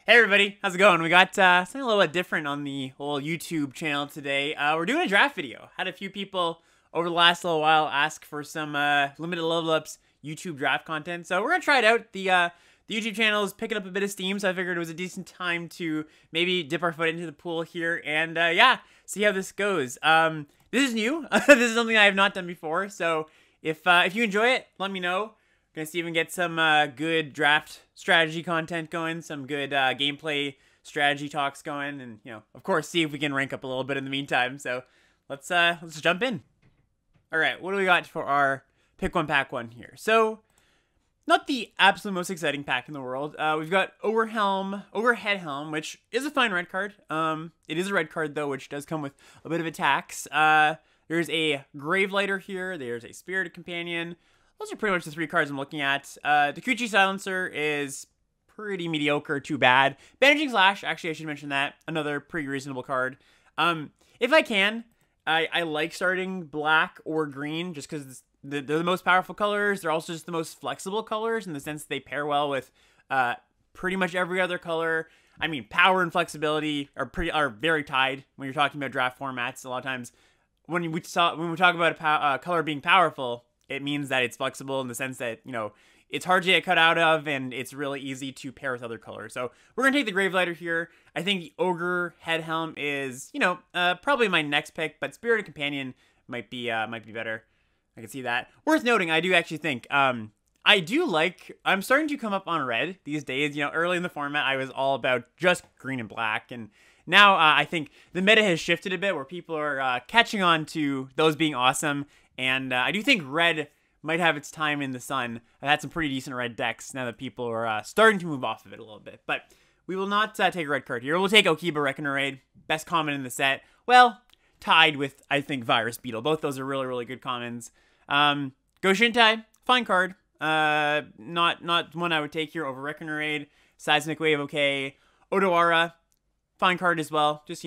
Hey everybody, how's it going? We got something a little bit different on the whole YouTube channel today. We're doing a draft video. Had a few people over the last little while ask for some limited level ups YouTube draft content, so we're gonna try it out. The YouTube channel is picking up a bit of steam, so I figured it was a decent time to maybe dip our foot into the pool here and yeah, see how this goes. This is new. This is something I have not done before, so if you enjoy it, let me know. Gonna see if we can get some good draft strategy content going, some good gameplay strategy talks going, and of course, see if we can rank up a little bit in the meantime. So let's jump in. All right, what do we got for our pick one pack one here? So not the absolute most exciting pack in the world. We've got Overhead Helm, which is a fine red card. It is a red card though, which does come with a bit of attacks. There's a Gravelighter here. There's a Spirited Companion. Those are pretty much the three cards I'm looking at. The Kuchi Silencer is pretty mediocre, too bad. Bandaging Slash, actually I should mention that. Another pretty reasonable card. If I can, I like starting black or green just because they're the most powerful colors. They're also just the most flexible colors in the sense they pair well with pretty much every other color. I mean, power and flexibility are very tied when you're talking about draft formats. A lot of times when we talk about a color being powerful, it means that it's flexible in the sense that, it's hard to get cut out of and it's really easy to pair with other colors. So we're going to take the Gravelighter here. I think the Overhead Helm is, probably my next pick, but Spirited Companion might be better. I can see that. Worth noting, I do actually think, I'm starting to come up on red these days. Early in the format, I was all about just green and black. And now I think the meta has shifted a bit where people are catching on to those being awesome. And I do think red might have its time in the sun. I've had some pretty decent red decks now that people are starting to move off of it a little bit. But we will not take a red card here. We'll take Okiba Reckoner Raid, best common in the set. Well, tied with, I think, Virus Beetle. Both those are really, really good commons. Go Shintai, fine card. Not one I would take here over Reckoner Raid. Seismic Wave, okay. Odawara, fine card as well. Just,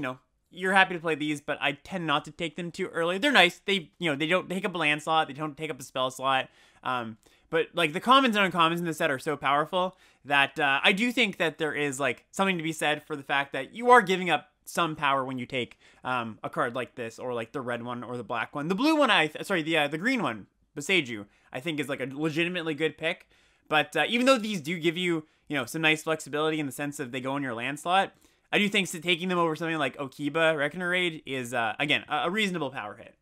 you're happy to play these, but I tend not to take them too early. They're nice. They don't take up a land slot. They don't take up a spell slot. But like the commons and uncommons in the set are so powerful that I do think that there is like something to be said for the fact that you are giving up some power when you take a card like this, or like the red one or the black one. The blue one, the green one, Beseiju, I think is like a legitimately good pick. But even though these do give you, some nice flexibility in the sense of they go in your land slot, I do think that taking them over something like Okiba Reckoner Raid is, again, a reasonable power hit.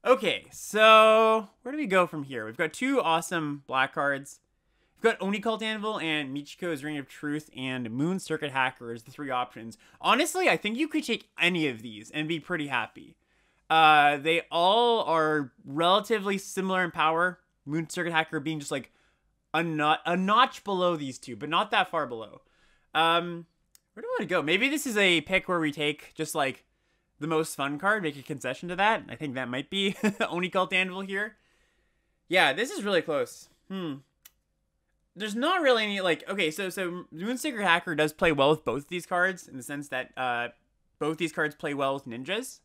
Okay, so where do we go from here? We've got two awesome black cards. We've got Oni Cult Anvil and Michiko's Ring of Truth and Moon Circuit Hacker as the three options. Honestly, I think you could take any of these and be pretty happy. They all are relatively similar in power. Moon Circuit Hacker being just like a notch below these two, but not that far below. Where do I want to go? Maybe this is a pick where we take just like the most fun card, make a concession to that. I think that might be Oni Cult Anvil here. Yeah, this is really close. There's not really any like, okay, so Moonseeker Hacker does play well with both these cards in the sense that both these cards play well with ninjas.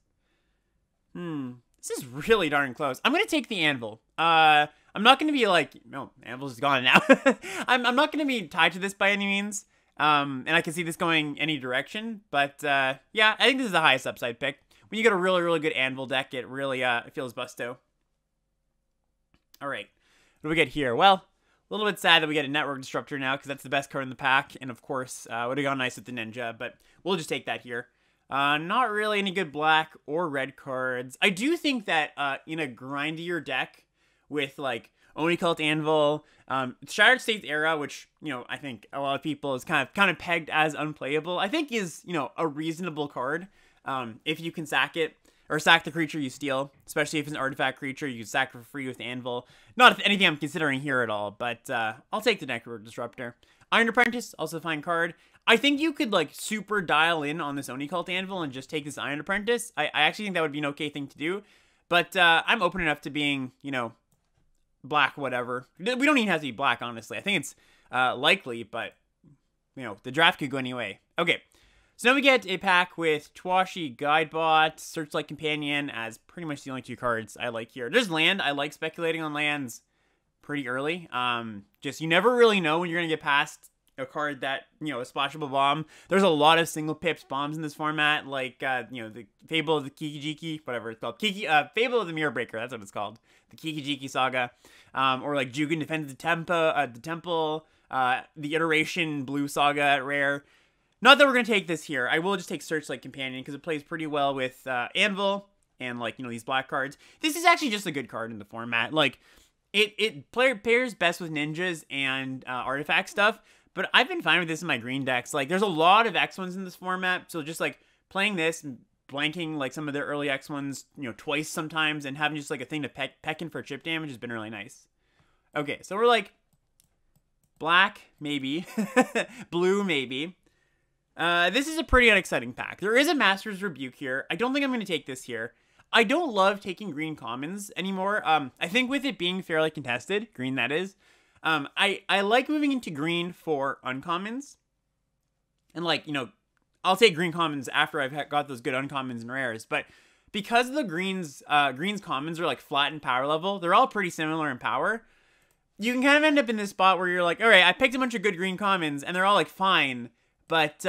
This is really darn close. I'm gonna take the Anvil. I'm not gonna be like, no, Anvil's is gone now. I'm not gonna be tied to this by any means. And I can see this going any direction, but yeah, I think this is the highest upside pick. When you get a really, really good Anvil deck, it really it feels busto. All right, what do we get here? Well, a little bit sad that we get a Network Disruptor now, because that's the best card in the pack, and of course, would have gone nice with the Ninja, but we'll just take that here. Not really any good black or red cards. I do think that in a grindier deck with like Oni Cult Anvil, Shattered States Era, which, I think a lot of people is kind of pegged as unplayable, I think is, a reasonable card. If you can sack it, or sack the creature you steal, especially if it's an artifact creature, you can sack it for free with Anvil. Not anything I'm considering here at all, but I'll take the Network Disruptor. Iron Apprentice, also a fine card. I think you could, like, super dial in on this Oni Cult Anvil and just take this Iron Apprentice. I actually think that would be an okay thing to do, but I'm open enough to being, black, whatever. We don't even have to be black, honestly. I think it's likely, but, the draft could go anyway. Okay, so now we get a pack with Twashi Guidebot, Searchlight Companion as pretty much the only two cards I like here. There's land. I like speculating on lands pretty early. Just, you never really know when you're going to get past a card that, you know, a splashable bomb. There's a lot of single pips bombs in this format, like, you know, the Fable of the Kikijiki, whatever it's called. Fable of the Mirror Breaker, that's what it's called. The Kikijiki Saga. Or like Jugen Defends the Temple, the Iteration Blue Saga at Rare. Not that we're going to take this here. I will just take Searchlight Companion because it plays pretty well with Anvil and, like, you know, these black cards. This is actually just a good card in the format. Like, it pairs best with ninjas and artifact stuff, but I've been fine with this in my green decks. Like, there's a lot of X1s in this format, so just, like, playing this and blanking, like, some of the early X1s, you know, twice sometimes and having just, like, a thing to peck in for chip damage has been really nice. Okay, so we're, like, black, maybe. Blue, maybe. This is a pretty unexciting pack. There is a Master's Rebuke here. I don't think I'm going to take this here. I don't love taking green commons anymore. I think with it being fairly contested, green that is, I like moving into green for uncommons. And, like, you know, I'll take green commons after I've got those good uncommons and rares. But because the green's commons are, like, flat in power level, they're all pretty similar in power. You can kind of end up in this spot where you're like, all right, I picked a bunch of good green commons, and they're all, like, fine. But,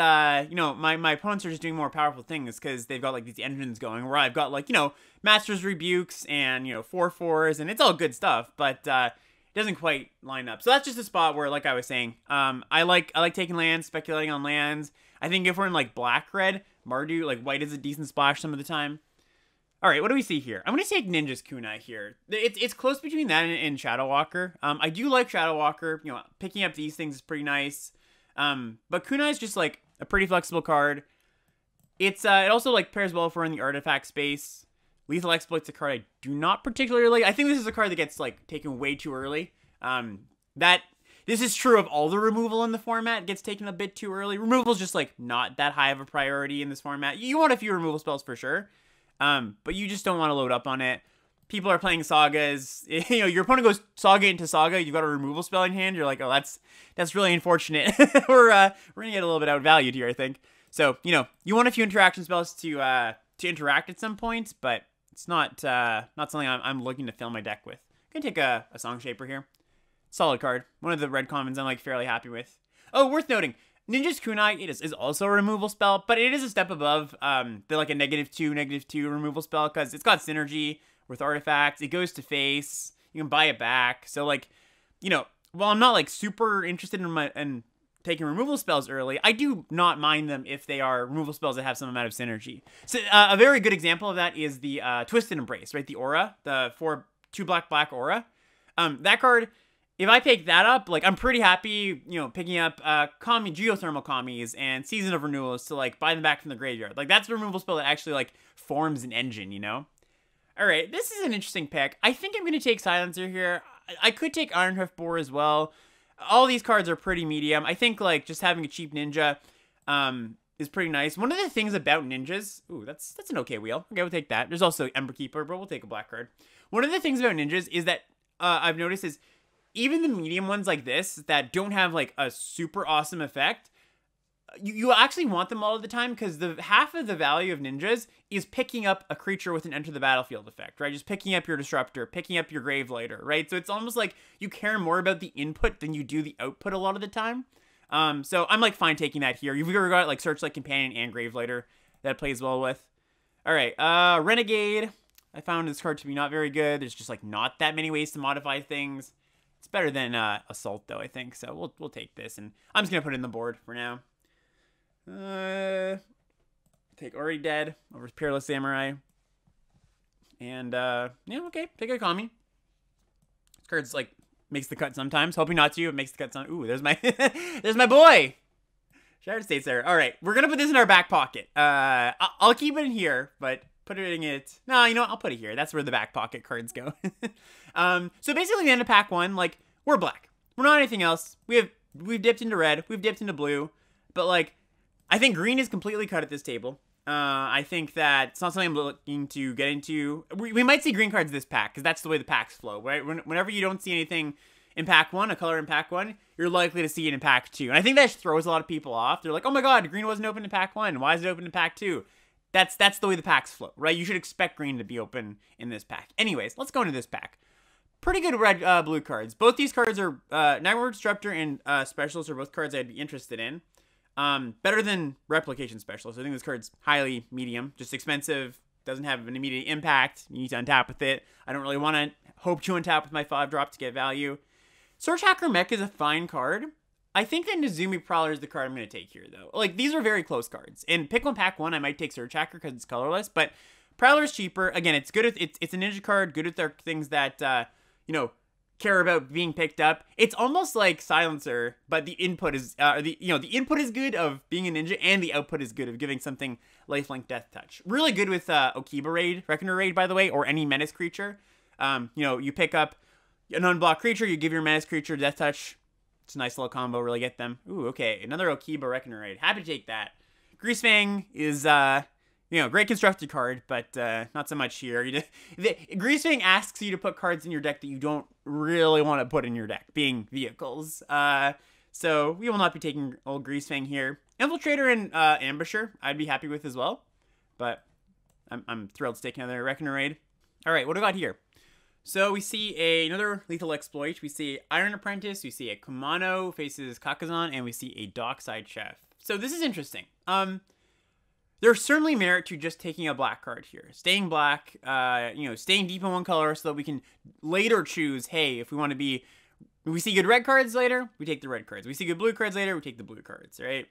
you know, my opponents are just doing more powerful things because they've got, like, these engines going where I've got, like, you know, Master's Rebukes and, you know, 4/4s, and it's all good stuff, but it doesn't quite line up. So that's just a spot where, like I was saying, I like taking lands, speculating on lands. I think if we're in, like, black-red, Mardu, like, white is a decent splash some of the time. All right, what do we see here? I'm going to take Ninja's Kunai here. It's close between that and Shadow Walker. I do like Shadow Walker. You know, picking up these things is pretty nice. But Kunai is just, like, a pretty flexible card. It also, like, pairs well for in the artifact space. Lethal Exploit's a card I do not particularly like. I think this is a card that gets, like, taken way too early. This is true of all the removal in the format. It gets taken a bit too early. Removal's just, like, not that high of a priority in this format. You want a few removal spells for sure. But you just don't want to load up on it. People are playing sagas. You know, your opponent goes saga into saga. You've got a removal spell in hand. You're like, oh, that's really unfortunate. we're gonna get a little bit outvalued here, I think. So, you know, you want a few interaction spells to interact at some point, but it's not something I'm looking to fill my deck with. I'm gonna take a Song Shaper here. Solid card. One of the red commons I'm, like, fairly happy with. Oh, worth noting, Ninja's Kunai is also a removal spell, but it is a step above the, like, a -2/-2 removal spell because it's got synergy with artifacts. It goes to face. You can buy it back. So, like, you know, while I'm not, like, super interested in taking removal spells early, I do not mind them if they are removal spells that have some amount of synergy. So a very good example of that is the Twisted Embrace, right? The Aura, the 2 black Aura. That card, if I pick that up, like, I'm pretty happy, you know, picking up Geothermal Commies and Season of Renewals to, like, buy them back from the graveyard. Like, that's a removal spell that actually, like, forms an engine, you know? All right, this is an interesting pick. I think I'm going to take Silencer here. I could take Ironhoof Boar as well. All these cards are pretty medium. I think, like, just having a cheap ninja is pretty nice. One of the things about ninjas... Ooh, that's an okay wheel. Okay, we'll take that. There's also Ember Keeper, but we'll take a black card. One of the things about ninjas is that I've noticed is even the medium ones like this that don't have, like, a super awesome effect... You actually want them all of the time because half of the value of ninjas is picking up a creature with an enter the battlefield effect, right? Just picking up your Disruptor, picking up your Gravelighter, right? So it's almost like you care more about the input than you do the output a lot of the time. So I'm, like, fine taking that here. You've got, like, Searchlight Companion and Gravelighter that plays well with. All right, Renegade. I found this card to be not very good. There's just, like, not that many ways to modify things. It's better than Assault, though, I think. So we'll take this, and I'm just gonna put it in the board for now. Take Already Dead over Peerless Samurai. And, yeah, okay, take a Kami. This card's, like, makes the cut sometimes. Hoping not to, it makes the cut some. Ooh, there's my, there's my boy! Shattered States there. Alright, we're gonna put this in our back pocket. I'll keep it in here, but put it in it. No, you know what? I'll put it here. That's where the back pocket cards go. So basically the end of pack 1, like, we're black. We're not anything else. We've dipped into red. We've dipped into blue. But, like, I think green is completely cut at this table. I think that it's not something I'm looking to get into. We might see green cards this pack, because that's the way the packs flow, right? Whenever you don't see anything in pack 1, a color in pack 1, you're likely to see it in pack 2. And I think that throws a lot of people off. They're like, oh my god, green wasn't open in pack 1. Why is it open in pack 2? That's the way the packs flow, right? You should expect green to be open in this pack. Anyways, let's go into this pack. pretty good red blue cards. Both these cards are Nightmare Disruptor and Specialist are both cards I'd be interested in. Better than Replication Specialist. I think this card's highly medium, just expensive, doesn't have an immediate impact. You need to untap with it. I don't really want to hope to untap with my 5-drop to get value. Search Hacker Mech is a fine card. I think that Nezumi Prowler is the card I'm going to take here, though. Like, these are very close cards. In Pick 1, Pack 1, I might take Search Hacker because it's colorless, but Prowler is cheaper. Again, it's good with, it's a ninja card, good with their things that, you know, care about being picked up. It's almost like Silencer, but the input is, the input is good of being a ninja, and the output is good of giving something lifelink Death Touch. Really good with Okiba Raid, Reckoner Raid, by the way, or any menace creature. You know, you pick up an unblocked creature, you give your menace creature Death Touch. It's a nice little combo, really get them. Ooh, okay, another Okiba Reckoner Raid. Happy to take that. Greasefang is, you know, great constructed card, but not so much here. Greasefang asks you to put cards in your deck that you don't really want to put in your deck, being vehicles. So we will not be taking old Greasefang here. Infiltrator and Ambusher, I'd be happy with as well, but I'm thrilled to take another Reckoner Raid. All right, what do we got here? So we see another Lethal Exploit. We see Iron Apprentice. We see a Kumano faces Kakazan, and we see a Dockside Chef. So this is interesting. There's certainly merit to just taking a black card here. Staying black, you know, staying deep in one color so that we can later choose, hey, if we want to be, if we see good red cards later, we take the red cards. We see good blue cards later, we take the blue cards, right?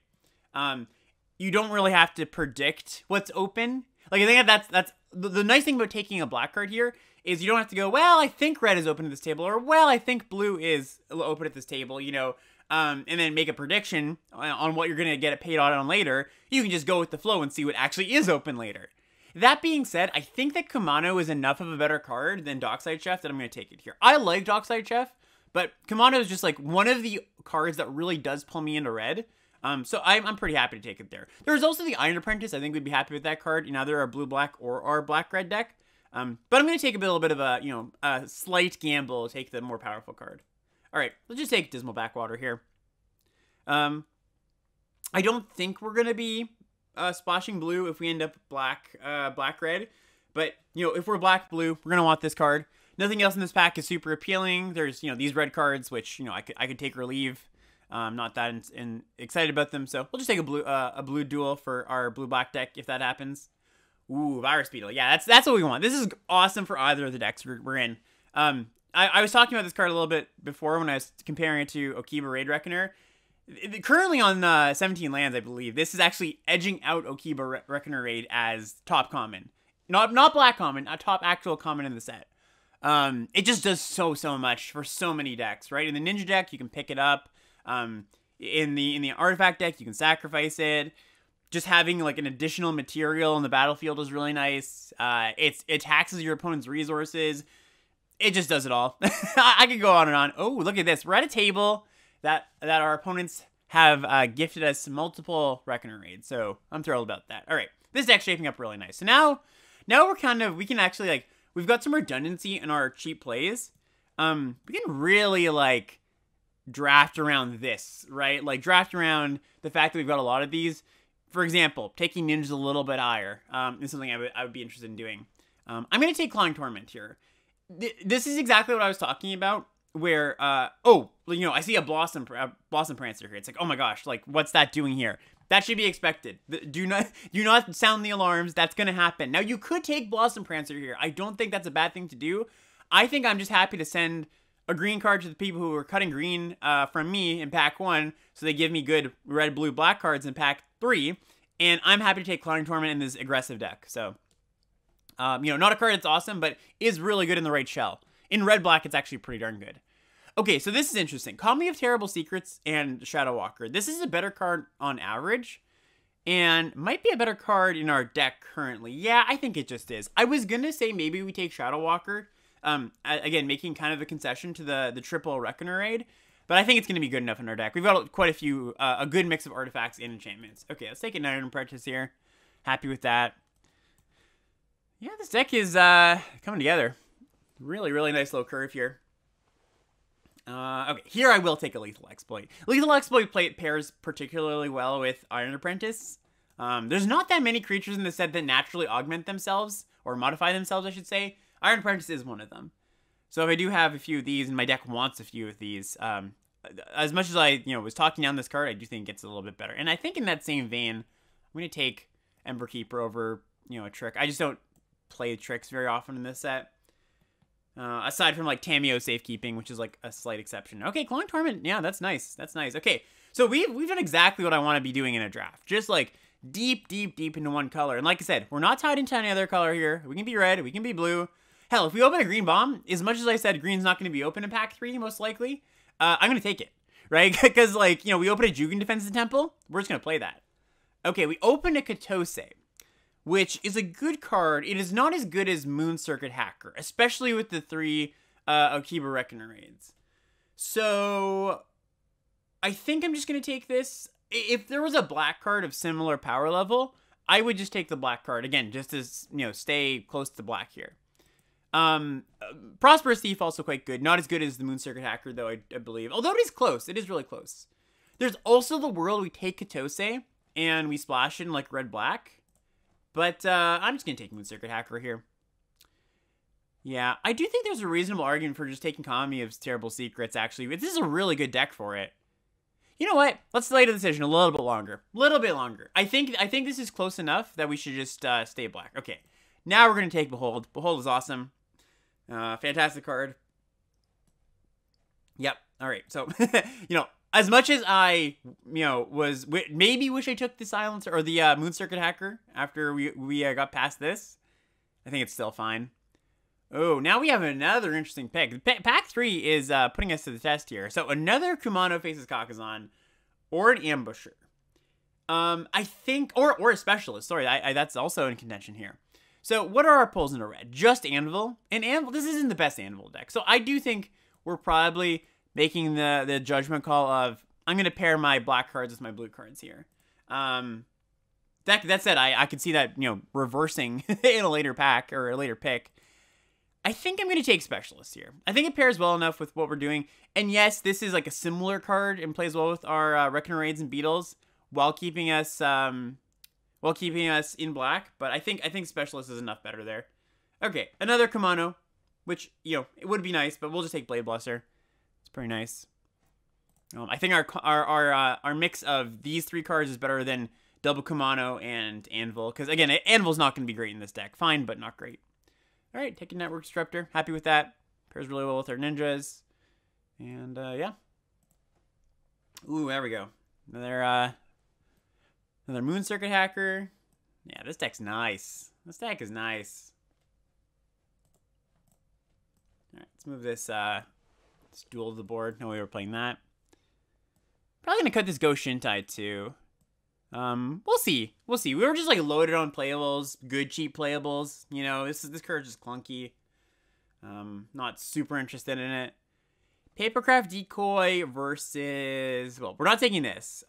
You don't really have to predict what's open. Like, I think that's the nice thing about taking a black card here is you don't have to go, well, I think red is open at this table, or, well, I think blue is open at this table, you know, and then make a prediction on what you're going to get it paid out on later. You can just go with the flow and see what actually is open later. That being said, I think that Kumano is enough of a better card than Dockside Chef that I'm going to take it here. I like Dockside Chef, but Kumano is just like one of the cards that really does pull me into red. So I'm pretty happy to take it there. There's also the Iron Apprentice. I think we'd be happy with that card in either our blue-black or our black-red deck. But I'm going to take a little bit of a, you know, a slight gamble to take the more powerful card. All right, let's just take Dismal Backwater here. I don't think we're going to be splashing blue if we end up black-red. But, you know, if we're black-blue, we're going to want this card. Nothing else in this pack is super appealing. There's, you know, these red cards, which, you know, I could take or leave. Not that excited about them, so we'll just take a blue duel for our blue-black deck if that happens. Ooh, Virus Beetle. Yeah, that's what we want. This is awesome for either of the decks we're in. I was talking about this card a little bit before when I was comparing it to Okiba Raid Reckoner. Currently on 17 lands, I believe. This is actually edging out Okiba Reckoner Raid as top common. Not black common, a top actual common in the set. It just does so much for so many decks, right? In the Ninja deck, you can pick it up. In the Artifact deck, you can sacrifice it. Just having like an additional material in the battlefield is really nice. It taxes your opponent's resources. It just does it all. I could go on and on. Oh, look at this. We're at a table that our opponents have gifted us multiple Reckoner Raids, so I'm thrilled about that. All right, this deck's shaping up really nice. So now we can actually, like, we've got some redundancy in our cheap plays. We can really, like, draft around this, right? Like, draft around the fact that we've got a lot of these. For example, taking ninjas a little bit higher is something I would be interested in doing. I'm going to take Clawing Torment here. This is exactly what I was talking about, where, oh, you know, I see a Blossom Prancer here. It's like, oh my gosh, like, what's that doing here? That should be expected. Do not sound the alarms. That's going to happen. Now, you could take Blossom Prancer here. I don't think that's a bad thing to do. I think I'm just happy to send a green card to the people who are cutting green from me in pack 1, so they give me good red, blue, black cards in pack 3, and I'm happy to take Clawing Torment in this aggressive deck. So, you know, not a card that's awesome, but is really good in the right shell. In red-black, it's actually pretty darn good. Okay, so this is interesting. Comedy of Terrible Secrets and Shadow Walker. This is a better card on average, and might be a better card in our deck currently. Yeah, I think it just is. I was going to say maybe we take Shadow Walker, again, making kind of a concession to the triple Reckoner Raid, but I think it's going to be good enough in our deck. We've got quite a few, a good mix of artifacts and enchantments. Okay, let's take a Iron Apprentice here. Happy with that. Yeah, this deck is coming together. Really, really nice little curve here. Okay, here I will take a Lethal Exploit. Lethal Exploit pairs particularly well with Iron Apprentice. There's not that many creatures in the set that naturally augment themselves, or modify themselves, I should say. Iron Apprentice is one of them. So if I do have a few of these and my deck wants a few of these, as much as I, was talking down this card, I do think it gets a little bit better. And I think in that same vein, I'm going to take Ember Keeper over, a Trick. I just don't play Tricks very often in this set. Aside from like Tameo Safekeeping, which is like a slight exception. Okay, Clawing Torment, yeah, that's nice. That's nice. Okay, so we've done exactly what I want to be doing in a draft. Just like deep into one color. And like I said, we're not tied into any other color here. We can be red, we can be blue. Hell, if we open a green bomb, as much as I said green's not going to be open in pack 3, most likely, I'm going to take it, right? Because, like, we open a Jugen Defensive Temple, we're just going to play that. Okay, we open a Katose, which is a good card. It is not as good as Moon Circuit Hacker, especially with the 3 Okiba Reckoner raids. So, I think I'm just going to take this. If there was a black card of similar power level, I would just take the black card. Again, just to, stay close to black here. Prosperous Thief also quite good. Not as good as the Moon Circuit Hacker, though, I believe. Although it is close. It is really close. There's also the world we take Katose and we splash in like red-black. But I'm just going to take Moon Circuit Hacker here. Yeah, I do think there's a reasonable argument for just taking Kami of Terrible Secrets, actually. This is a really good deck for it. You know what? Let's delay the decision a little bit longer. A little bit longer. I think this is close enough that we should just stay black. Okay, now we're going to take Behold. Behold is awesome. Fantastic card. Yep. All right. So, as much as I, maybe wish I took the Silencer or the Moon Circuit Hacker after we got past this, I think it's still fine. Oh, now we have another interesting pick. Pack 3 is putting us to the test here. So another Kumano faces Kakazan or an Ambusher. I think, or a Specialist. Sorry, that's also in contention here. So what are our pulls in a red? Just Anvil. And Anvil, this isn't the best Anvil deck. So I do think we're probably making the judgment call of, I'm going to pair my black cards with my blue cards here. That said, I could see that, reversing in a later pack or a later pick. I think I'm going to take Specialist here. I think it pairs well enough with what we're doing. And yes, this is like a similar card and plays well with our Reckoner Raids and Beetles while keeping us in black. But I think Specialist is enough better there. Okay, another Kumano, which, it would be nice, but we'll just take Blade Blesser. It's pretty nice. I think our mix of these 3 cards is better than double Kumano and Anvil. Because, again, Anvil's not going to be great in this deck. Fine, but not great. All right, taking Network Disruptor. Happy with that. Pairs really well with our ninjas. And, yeah. Ooh, there we go. Another Moon Circuit Hacker. Yeah, this deck's nice. This deck is nice. All right, let's move this duel to the board. No way we're playing that. Probably going to cut this Go Shintai, too. We'll see. We'll see. We were just like loaded on playables, good cheap playables. This card is just clunky. Not super interested in it. Papercraft Decoy versus, well, we're not taking this.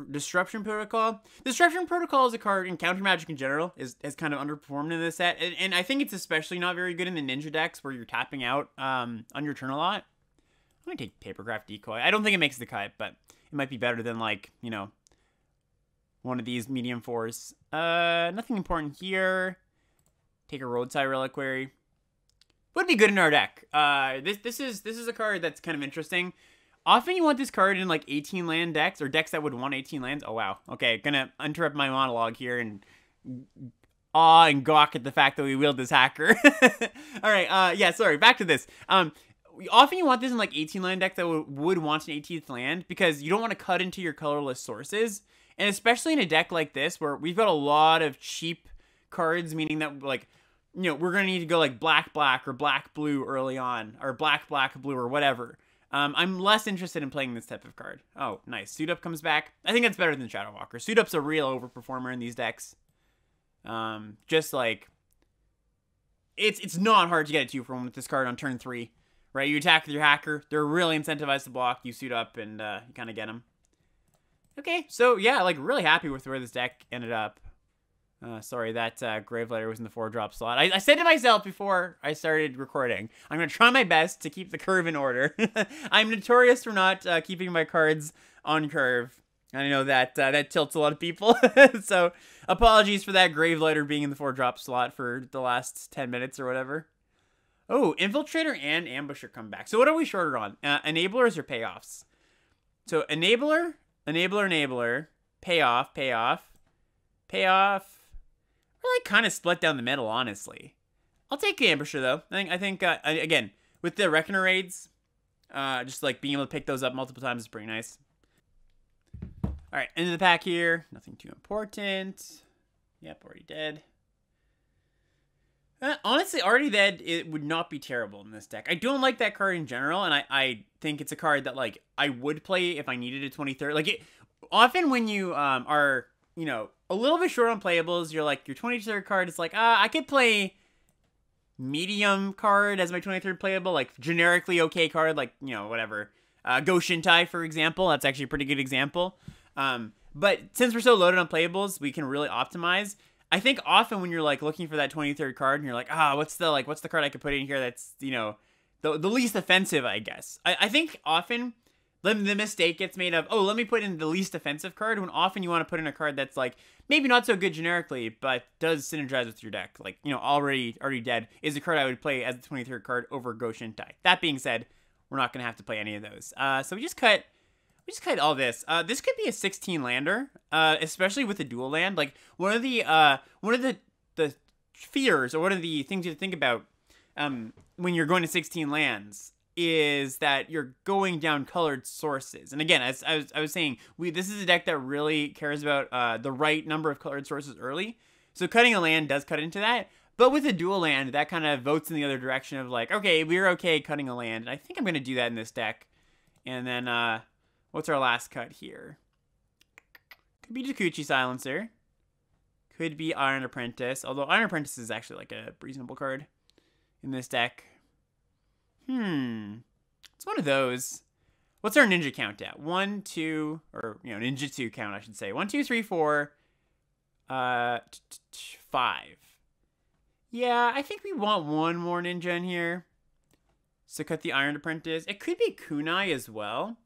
Disruption Protocol. Disruption Protocol is a card in Counter Magic in general has kind of underperformed in this set, and I think it's especially not very good in the ninja decks where you're tapping out on your turn a lot. I'm gonna take Papercraft Decoy. I don't think it makes the cut, but it might be better than like one of these medium 4s. Nothing important here. Take a Roadside Reliquary. Would be good in our deck. This is a card that's kind of interesting. Often you want this card in like 18 land decks or decks that would want 18 lands. Oh wow. Okay, gonna interrupt my monologue here and awe and gawk at the fact that we wield this hacker. All right. Yeah. Sorry. Back to this. Often you want this in like 18 land decks that would want an 18th land because you don't want to cut into your colorless sources. And especially in a deck like this, where we've got a lot of cheap cards, meaning that, like, we're going to need to go, like, black-black or black-blue early on, or black-black-blue or whatever. I'm less interested in playing this type of card. Oh, nice. Suit Up comes back. I think that's better than Shadow Walker. Suit Up's a real overperformer in these decks. Just, like, it's not hard to get a 2-for-1 with this card on turn 3, right? You attack with your hacker. They're really incentivized to block. You Suit Up, and you kind of get them. Okay, so yeah, like really happy with where this deck ended up. Sorry, that Gravelighter was in the 4-drop slot. I said to myself before I started recording, I'm going to try my best to keep the curve in order. I'm notorious for not keeping my cards on curve. I know that that tilts a lot of people. So apologies for that Gravelighter being in the 4-drop slot for the last 10 minutes or whatever. Oh, Infiltrator and Ambusher come back. So what are we shorter on? Enablers or payoffs? So Enabler, Enabler, payoff. We're like kind of split down the middle, honestly. I'll take the Ambusher though. I think again, with the Reckoner raids, just like being able to pick those up multiple times is pretty nice. All right, into the pack here. Nothing too important. Yep, already dead. Honestly, already dead, it would not be terrible in this deck. I don't like that card in general, and I think it's a card that, like, I would play if I needed a 23rd. Like, often when you are, you know, a little bit short on playables, you're like, your 23rd card is like, I could play medium card as my 23rd playable, like, generically okay card, like, you know, whatever. Go Shintai, for example. That's actually a pretty good example. But since we're so loaded on playables, we can really optimize. I think often when you're like looking for that 23rd card and you're like, what's the card I could put in here that's, you know, the least offensive, I guess. I think often the mistake gets made of, let me put in the least offensive card, when often you want to put in a card that's like maybe not so good generically, but does synergize with your deck. Like, you know, already dead is a card I would play as the 23rd card over Go Shintai. That being said, we're not going to have to play any of those. So we just cut all this. This could be a 16 lander, especially with the dual land. Like one of the fears, or one of the things you have to think about when you're going to 16 lands, is that you're going down colored sources. And again, as I was saying, this is a deck that really cares about the right number of colored sources early. So cutting a land does cut into that. But with a dual land, that kind of votes in the other direction of like, okay, we're okay cutting a land. And I think I'm going to do that in this deck. And then what's our last cut here? Could be Jakuchi Silencer. Could be Iron Apprentice. Although Iron Apprentice is actually like a reasonable card in this deck. It's one of those. What's our ninja count at? 1, 2, or, you know, ninja 2 count, I should say. 1, 2, 3, 4, 5. Yeah, I think we want one more ninja in here. So cut the Iron Apprentice. It could be Kunai as well.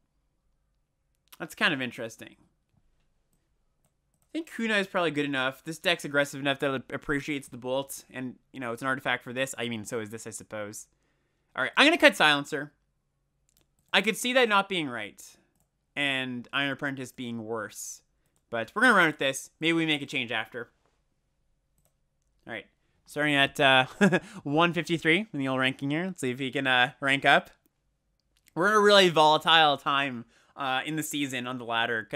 That's kind of interesting. I think Kunai is probably good enough. This deck's aggressive enough that it appreciates the bolt. And, you know, it's an artifact for this. I mean, so is this, I suppose. All right, I'm going to cut Silencer. I could see that not being right. And Iron Apprentice being worse. But we're going to run with this. Maybe we make a change after. All right. Starting at 153 in the old ranking here. Let's see if he can rank up. We're in a really volatile time in the season on the ladder.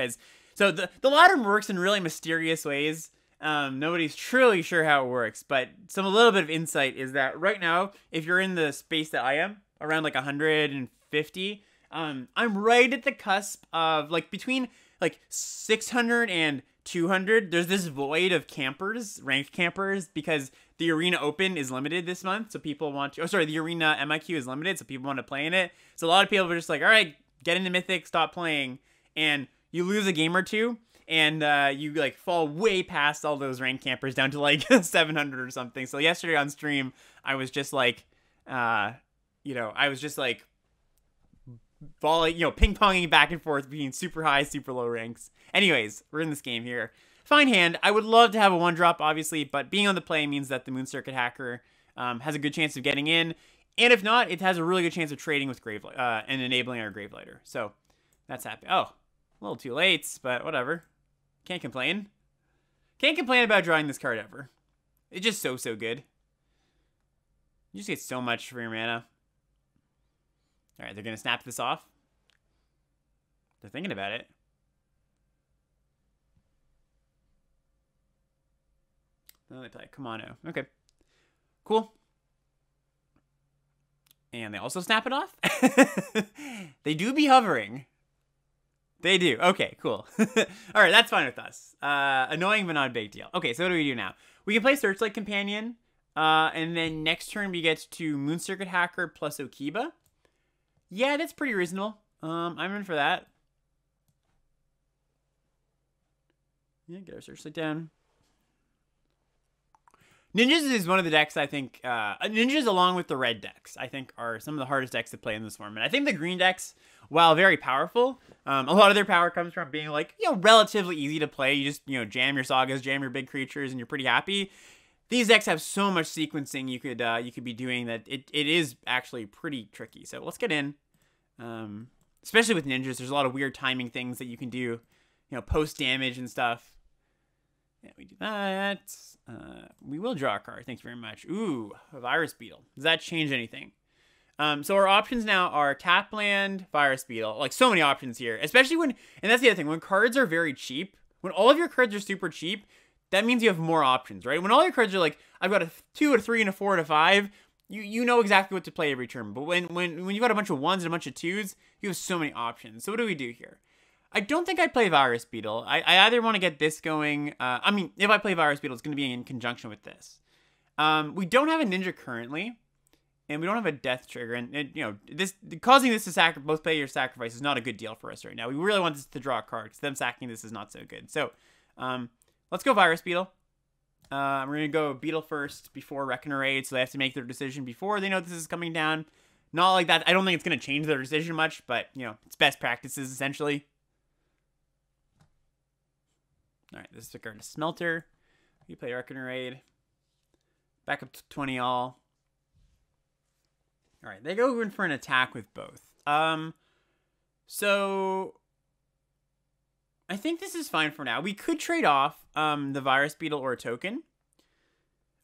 So the ladder works in really mysterious ways. Nobody's truly sure how it works. But a little bit of insight is that right now, if you're in the space that I am, around like 150, I'm right at the cusp of like between like 600 and 200. There's this void of campers, ranked campers, because the Arena Open is limited this month, so people want to... the Arena MIQ is limited, so people want to play in it. So a lot of people are just like, all right, get into Mythic, stop playing, and you lose a game or two, and you like fall way past all those ranked campers down to like 700 or something. So yesterday on stream, I was just like, ping-ponging back and forth between super high, super low ranks. Anyways, we're in this game here. Fine hand. I would love to have a 1-drop, obviously, but being on the play means that the Moon Circuit Hacker has a good chance of getting in. And if not, it has a really good chance of trading with and enabling our Gravelighter. So that's happy. Oh, a little too late, but whatever. Can't complain. Can't complain about drawing this card ever. It's just so good. You just get so much for your mana. All right, they're going to snap this off. They're thinking about it. No, they play Kamano. Okay. Cool. And they also snap it off? They do be hovering. They do. Okay, cool. All right, that's fine with us. Annoying, but not a big deal. Okay, so what do we do now? We can play Searchlight Companion. And then next turn we get to Moon Circuit Hacker plus Okiba. Yeah, that's pretty reasonable. I'm in for that. Yeah, get our Searchlight down. Ninjas is one of the decks I think, Ninjas along with the red decks, I think are some of the hardest decks to play in this format. I think the green decks, while very powerful, a lot of their power comes from being like, relatively easy to play. You just, jam your sagas, jam your big creatures, and you're pretty happy. these decks have so much sequencing you could be doing that it is actually pretty tricky. So let's get in. Especially with ninjas, there's a lot of weird timing things that you can do, you know, post damage and stuff. Yeah, we do that. We will draw a card. Thank you very much. Ooh, a Virus Beetle. Does that change anything? So our options now are tap land, Virus Beetle. Like, so many options here. Especially when, and that's the other thing, when cards are very cheap, when all of your cards are super cheap, that means you have more options, right? When all your cards are like, I've got a 2, a 3, and a 4, and a 5, you know exactly what to play every turn. But when you've got a bunch of 1s and a bunch of 2s, you have so many options. So what do we do here? I don't think I'd play Virus Beetle. I either want to get this going. I mean, if I play Virus Beetle, it's going to be in conjunction with this. We don't have a ninja currently, and we don't have a death trigger. And you know, this causing this to both players sacrifice is not a good deal for us right now. We really want this to draw a card, because them sacking this is not so good. So, let's go Virus Beetle. We're going to go Beetle first before Reckoner Raid, so they have to make their decision before they know this is coming down. Not like that. I don't think it's going to change their decision much, but, you know, it's best practices, essentially. Alright, this is a card to Smelter. We play Reckoner Raid. Back up to 20 all. Alright, they go in for an attack with both. So I think this is fine for now. We could trade off the Virus Beetle or a token.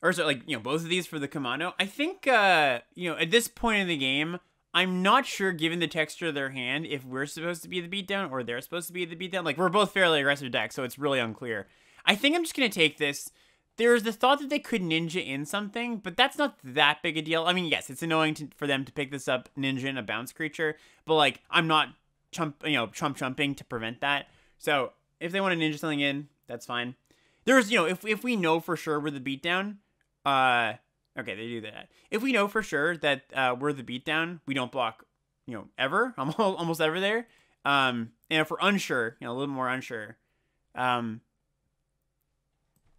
Or so, like, you know, both of these for the Commando. I think, you know, at this point in the game, I'm not sure, given the texture of their hand, if we're supposed to be the beatdown or they're supposed to be the beatdown. Like, we're both fairly aggressive decks, so it's really unclear. I think I'm just going to take this. There's the thought that they could ninja in something, but that's not that big a deal. I mean, yes, it's annoying for them to pick this up, ninja in a bounce creature, but, like, I'm not chumping to prevent that. So, if they want to ninja something in, that's fine. There's, you know, if we know for sure we're the beatdown, okay, they do that. If we know for sure that we're the beatdown, we don't block, you know, ever. I'm almost ever there. And if we're unsure, you know, a little more unsure,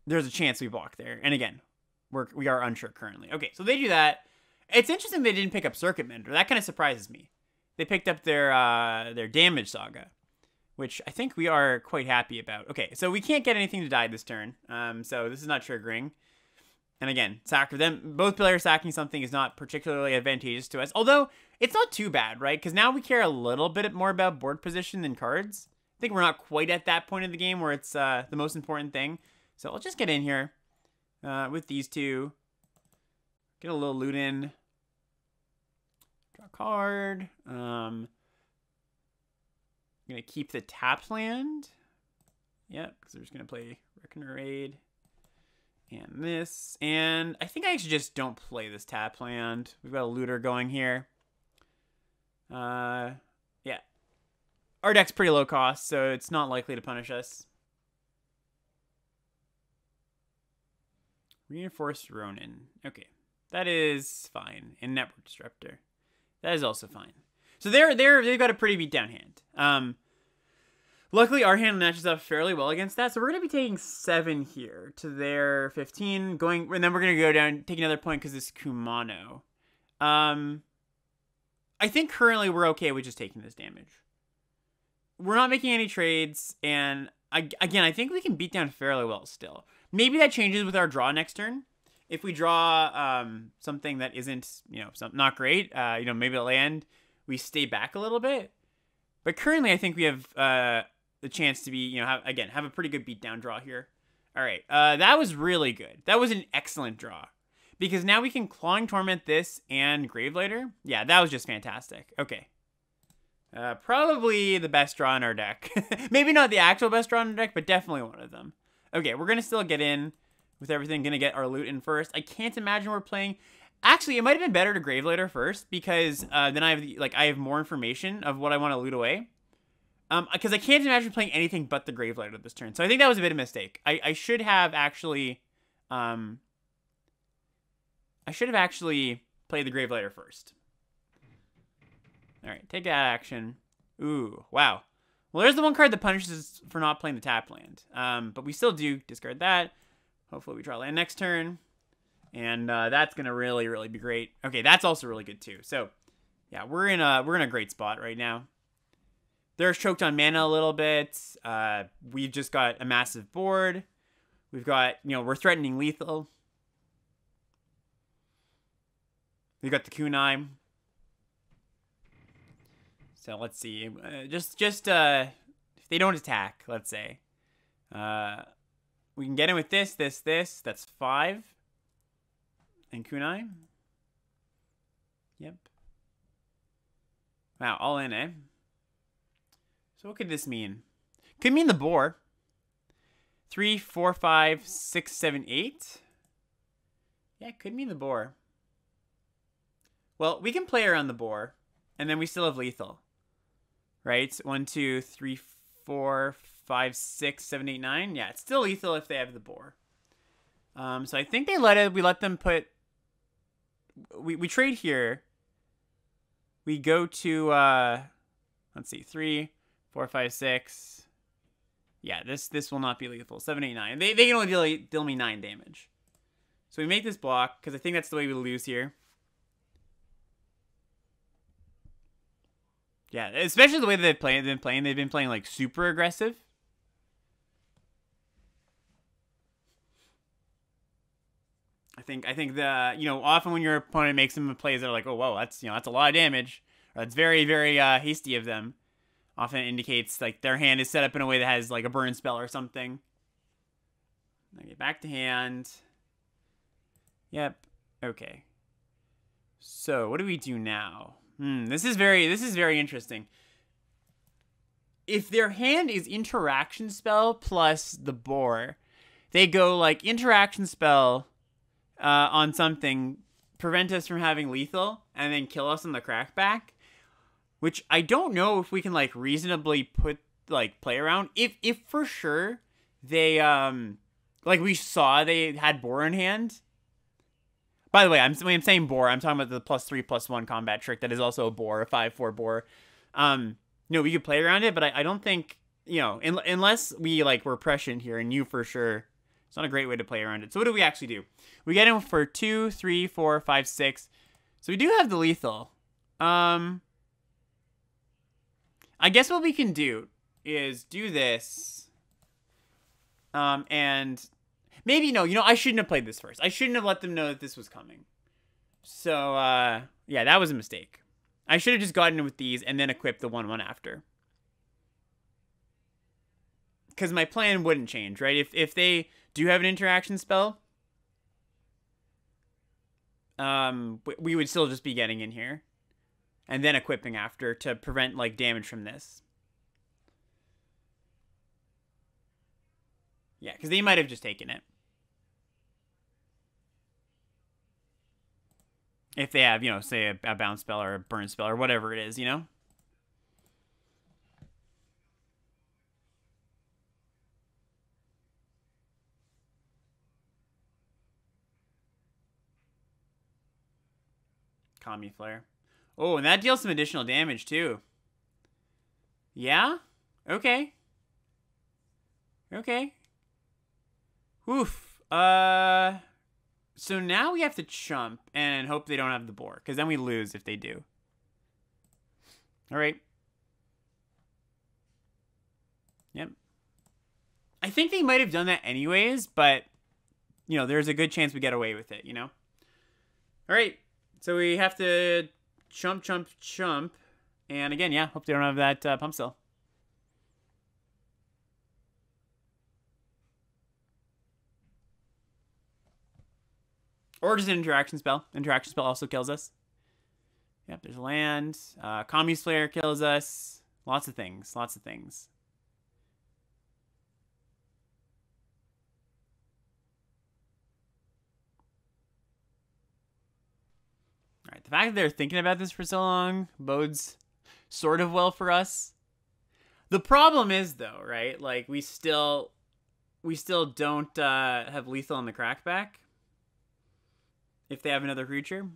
there's a chance we block there. And again, we are unsure currently. Okay, so they do that. It's interesting they didn't pick up Circuit Mender. That kind of surprises me. They picked up their Damage Saga, which I think we are quite happy about. Okay, so we can't get anything to die this turn. So this is not triggering. And again, both players sacking something is not particularly advantageous to us. Although, it's not too bad, right? Because now we care a little bit more about board position than cards. I think we're not quite at that point of the game where it's the most important thing. So I'll just get in here with these two. Get a little loot in. Draw a card. I'm going to keep the tapped land. Yep, because we're just going to play Reckoner Raid. And this. And I think I actually just don't play this tap land. We've got a looter going here. Yeah. Our deck's pretty low cost, so it's not likely to punish us. Reinforced Ronin. Okay. That is fine. And Network Disruptor. That is also fine. So they've got a pretty beat down hand. Luckily, our hand matches up fairly well against that. So we're going to be taking 7 here to their 15. And then we're going to go down, take another point because this Kumano. I think currently we're okay with just taking this damage. We're not making any trades. And again, I think we can beat down fairly well still. Maybe that changes with our draw next turn. If we draw something that isn't, you know, not great, you know, maybe a land, we stay back a little bit. But currently, I think we have the chance to be, you know, have a pretty good beatdown draw here. All right, that was really good. That was an excellent draw. Because now we can Clawing Torment this and Gravelighter. Yeah, that was just fantastic. Okay. Probably the best draw in our deck. Maybe not the actual best draw in our deck, but definitely one of them. Okay, we're going to still get in with everything. Going to get our loot in first. I can't imagine we're playing... Actually, it might have been better to Gravelighter first, because then I have more information of what I want to loot away. Because I can't imagine playing anything but the Gravelighter this turn. So I think that was a bit of a mistake. I should have actually... I should have actually played the Gravelighter first. Alright, take that action. Ooh, wow. Well, there's the one card that punishes us for not playing the tap land. But we still do discard that. Hopefully we draw land next turn. And that's going to really, really be great. Okay, that's also really good too. So, yeah, we're in a great spot right now. They're choked on mana a little bit. We've just got a massive board. We've got, you know, we're threatening lethal. We got the kunai. So let's see. Just if they don't attack, let's say. We can get in with this. That's 5. And kunai. Yep. Wow, all in, eh? So what could this mean? Could mean the boar. 3, 4, 5, 6, 7, 8. Yeah, it could mean the boar. Well, we can play around the boar, and then we still have lethal. Right? 1, 2, 3, 4, 5, 6, 7, 8, 9. Yeah, it's still lethal if they have the boar. So I think we let them put... We trade here. We go to, let's see, 3, 4, 5, 6. Yeah, this will not be lethal. 7, 8, 9. They can only deal me 9 damage. So we make this block, because I think that's the way we lose here. Yeah, especially the way that they've been playing. They've been playing, like, super aggressive. I think the, you know, often when your opponent makes some plays that are like, oh, whoa, that's, you know, that's a lot of damage. Or that's very, very hasty of them. Often indicates, like, their hand is set up in a way that has, like, a burn spell or something. I get back to hand. Yep. Okay. So, what do we do now? This is very interesting. If their hand is interaction spell plus the boar, they go, like, interaction spell on something, prevent us from having lethal, and then kill us on the crackback. Which I don't know if we can, like, reasonably play around. If for sure they, like we saw they had boar in hand. By the way, when I'm saying boar, I'm talking about the +3/+1 combat trick that is also a boar, a 5/4 boar. No, we could play around it, but I don't think, you know, unless we, like, were prescient here and knew for sure. It's not a great way to play around it. So what do we actually do? We get in for 2, 3, 4, 5, 6. So we do have the lethal. I guess what we can do is do this. And maybe, no, you know, I shouldn't have played this first. I shouldn't have let them know that this was coming. So, yeah, that was a mistake. I should have just gotten in with these and then equipped the 1/1 after. Because my plan wouldn't change, right? If they do have an interaction spell, we would still just be getting in here. And then equipping after to prevent, like, damage from this. Yeah, because they might have just taken it. If they have, you know, say a bounce spell or a burn spell or whatever it is, you know? Kami Flare. Oh, and that deals some additional damage, too. Yeah? Okay. Okay. Oof. So now we have to chump and hope they don't have the boar, because then we lose if they do. Alright. Yep. I think they might have done that anyways, but, you know, there's a good chance we get away with it, you know? Alright. So we have to chump, chump, chump. And again, yeah, hope they don't have that pump cell. Or just an interaction spell. Interaction spell also kills us. Yep, there's land. Kami's Flare kills us. Lots of things. Lots of things. Alright, the fact that they're thinking about this for so long bodes sort of well for us. The problem is, though, right? Like, we still don't have lethal on the crackback. If they have another creature.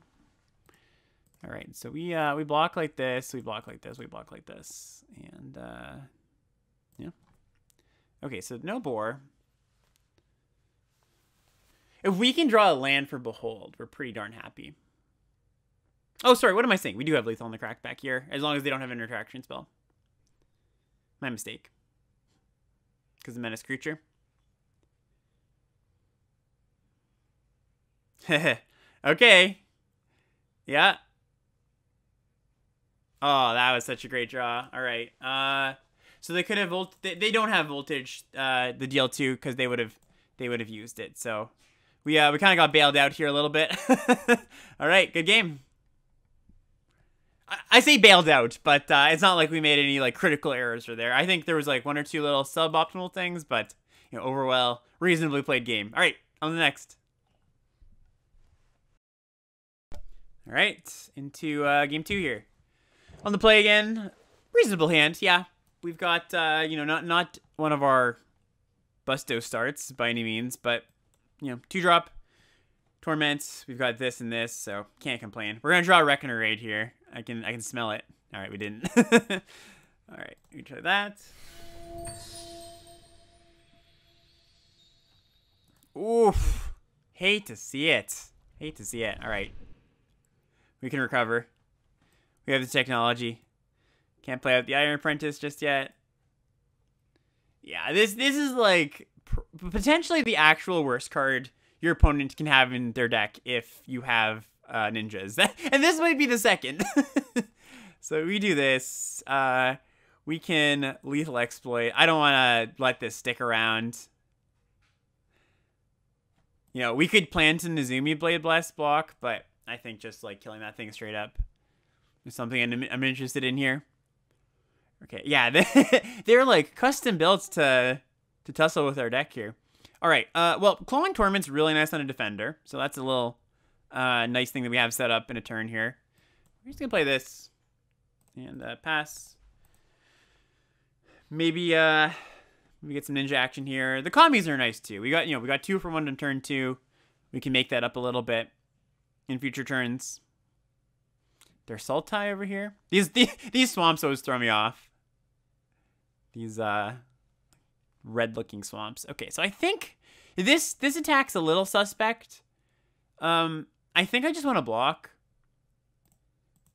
Alright, so we block like this, we block like this, we block like this. And, yeah. Okay, so no boar. If we can draw a land for Behold, we're pretty darn happy. Oh, sorry, what am I saying? We do have lethal on the crackback here, as long as they don't have an interaction spell. My mistake. Because the menace creature. Okay. Yeah. Oh, that was such a great draw. All right. So they could have they don't have voltage the DL2 because they would have used it. So we kind of got bailed out here a little bit. All right, good game. I say bailed out, but it's not like we made any like critical errors or there. I think there was like one or two little suboptimal things, but overall reasonably played game. All right, on the next. All right, into game 2 here. On the play again, reasonable hand. Yeah, we've got not one of our busto starts by any means, but 2-drop torments. We've got this and this, so can't complain. We're gonna draw a Reckoner Raid here. I can smell it. All right, we didn't. All right, we try that. Oof, hate to see it. Hate to see it. All right, we can recover. We have the technology. Can't play out the Iron Apprentice just yet. Yeah, this is like potentially the actual worst card your opponent can have in their deck if you have ninjas. And this might be the second. So we do this. We can Lethal Exploit. I don't want to let this stick around. We could plan to Nezumi Blade Blast block, but I think just like killing that thing straight up is something I'm interested in here. Okay, yeah, they're like custom built to tussle with our deck here. All right, well, Clawing Torment's really nice on a defender, so that's a little nice thing that we have set up in a turn here. We're just gonna play this and pass. Maybe we get some ninja action here. The commies are nice too. We got 2 for 1 on turn 2. We can make that up a little bit in future turns. There's Sultai over here. These swamps always throw me off. These red-looking swamps. Okay, so I think this attack's a little suspect. I think I just want to block.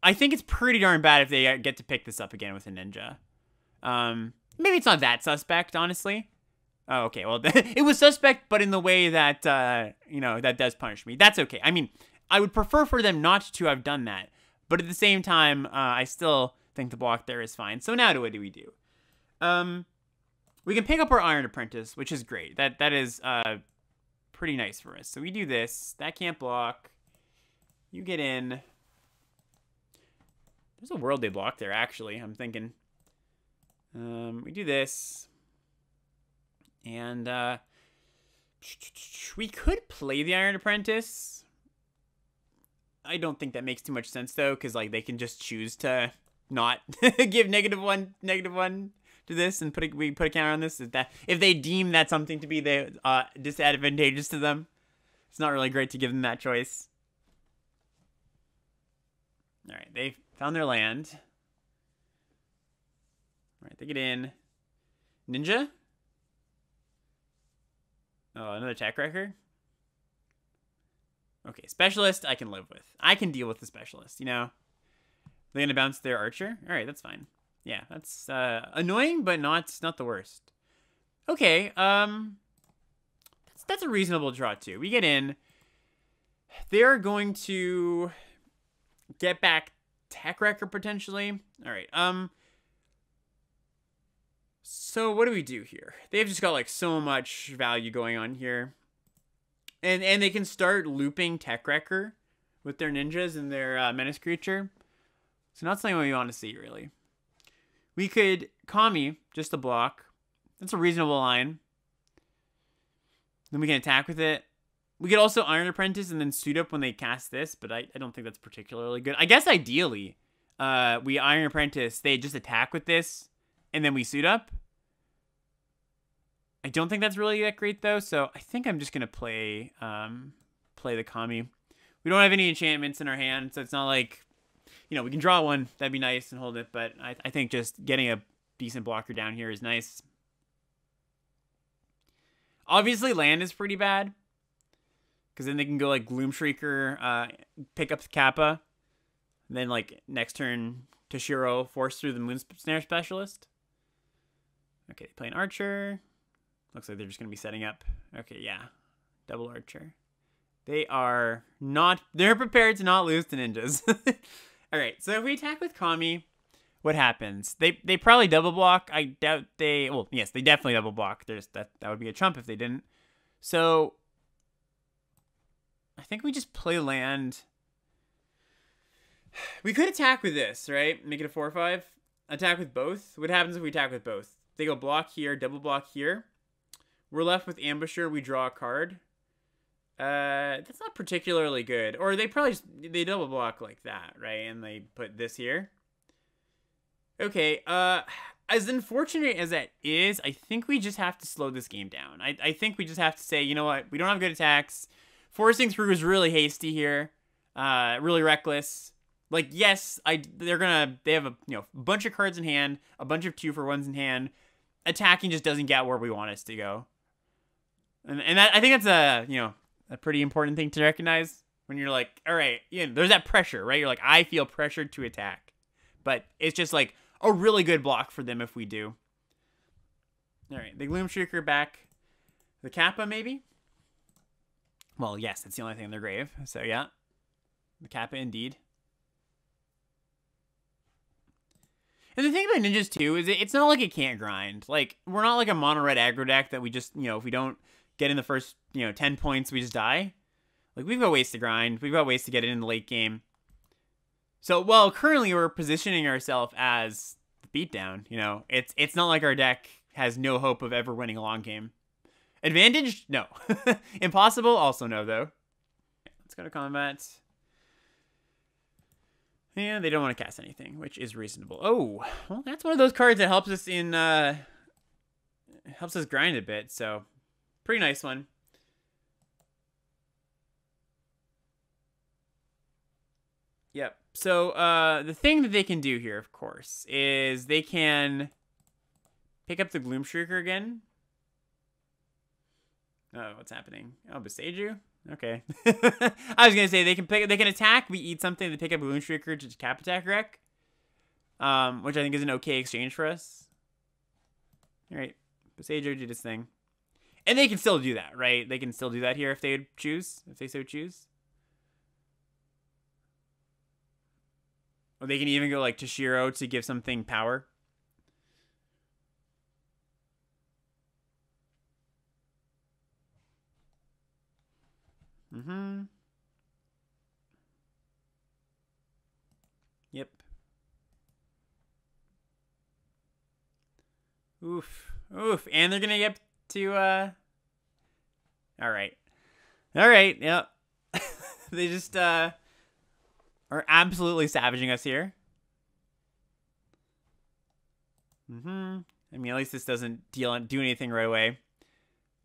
I think it's pretty darn bad if they get to pick this up again with a ninja. Maybe it's not that suspect, honestly. Oh, okay. Well, it was suspect, but in the way that that does punish me. That's okay. I mean, I would prefer for them not to have done that. But at the same time, I still think the block there is fine. So now what do we do? We can pick up our Iron Apprentice, which is great. That is pretty nice for us. So we do this. That can't block. You get in. There's a World Day block there, actually. I'm thinking. We do this. And we could play the Iron Apprentice. I don't think that makes too much sense though, because like they can just choose to not give -1 to this and we put a counter on this. If they deem that something to be disadvantageous to them, it's not really great to give them that choice. All right, they found their land. All right, they get in. Ninja. Oh, another tech wrecker. Okay, specialist I can live with. I can deal with the specialist, They're going to bounce their archer? All right, that's fine. Yeah, that's annoying, but not the worst. Okay, that's a reasonable draw, too. We get in. They're going to get back tech wrecker, potentially. All right, so what do we do here? They've just got, like, so much value going on here. And they can start looping Tech Wrecker with their ninjas and their menace creature. So not something we want to see, really. We could Kami, just a block. That's a reasonable line. Then we can attack with it. We could also Iron Apprentice and then suit up when they cast this, but I don't think that's particularly good. I guess ideally, we Iron Apprentice, they just attack with this, and then we suit up. I don't think that's really that great, though, so I think I'm just going to play the Kami. We don't have any enchantments in our hand, so it's not like, we can draw one. That'd be nice and hold it, but I think just getting a decent blocker down here is nice. Obviously, land is pretty bad, because then they can go, like, Gloom Shrieker, pick up the Kappa, and then, like, next turn, Toshiro force through the Moon Snare Specialist. Okay, they play an Archer. Looks like they're just going to be setting up. Okay, yeah. Double Archer. They're prepared to not lose to ninjas. All right, so if we attack with Kami, what happens? They probably double block. I doubt they. Well, yes, they definitely double block. That would be a chump if they didn't. So I think we just play land. We could attack with this, right? Make it a 4/5. Attack with both. What happens if we attack with both? They go block here, double block here. We're left with Ambusher. We draw a card. That's not particularly good. Or they probably they double block like that, right? And they put this here. Okay, as unfortunate as that is, I think we just have to slow this game down. I think we just have to say, you know what? We don't have good attacks. Forcing through is really hasty here. Really reckless. Like, yes, they have a bunch of cards in hand, a bunch of 2-for-1s in hand. Attacking just doesn't get where we want us to go. And I think that's a pretty important thing to recognize when you're like, all right, there's that pressure, right? You're like, I feel pressured to attack. But it's just like a really good block for them if we do. All right, the Gloomshrieker back. The Kappa, maybe? Well, yes, that's the only thing in their grave. So, yeah. The Kappa, indeed. And the thing about ninjas, too, is it's not like it can't grind. Like, we're not like a mono-red aggro deck that we just, if we don't get in the first, 10 points, we just die. Like, we've got ways to grind. We've got ways to get it in the late game. So, well, currently we're positioning ourselves as the beatdown, It's not like our deck has no hope of ever winning a long game. Advantage? No. Impossible? Also no, though. Let's go to combat. And they don't want to cast anything, which is reasonable. Oh, well, that's one of those cards that helps us helps us grind a bit, so pretty nice one. Yep. So the thing that they can do here, of course, is they can pick up the Gloomshrieker again. Oh, what's happening? Oh, Beseiju? Okay. I was gonna say they can attack, we eat something, they pick up a Gloomshrieker to cap attack wreck. Which I think is an okay exchange for us. Alright. Beseiju did his thing. And they can still do that, right? They can still do that here if they choose, if they so choose. Or they can even go like Toshiro to give something power. Yep. Oof. Oof. And they're gonna get to, Alright. Alright, yep. They just, are absolutely savaging us here. I mean, at least this doesn't do anything right away.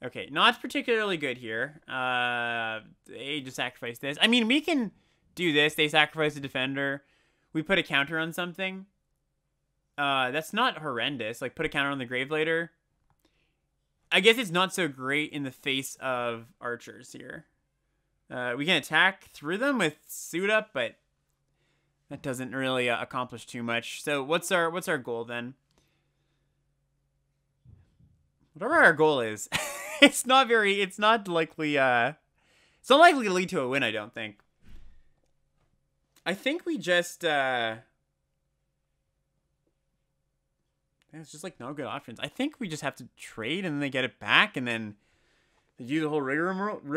Okay, not particularly good here. They just sacrifice this. I mean, we can do this. They sacrifice a defender. We put a counter on something. That's not horrendous. Like, put a counter on the Grave later. I guess it's not so great in the face of archers here. We can attack through them with suit up, but that doesn't really accomplish too much. So what's our goal then? Whatever our goal is. It's not likely to lead to a win, I don't think. I think we just, it's just like no good options. I think we just have to trade and then they get it back and then they do the whole rigmarole? You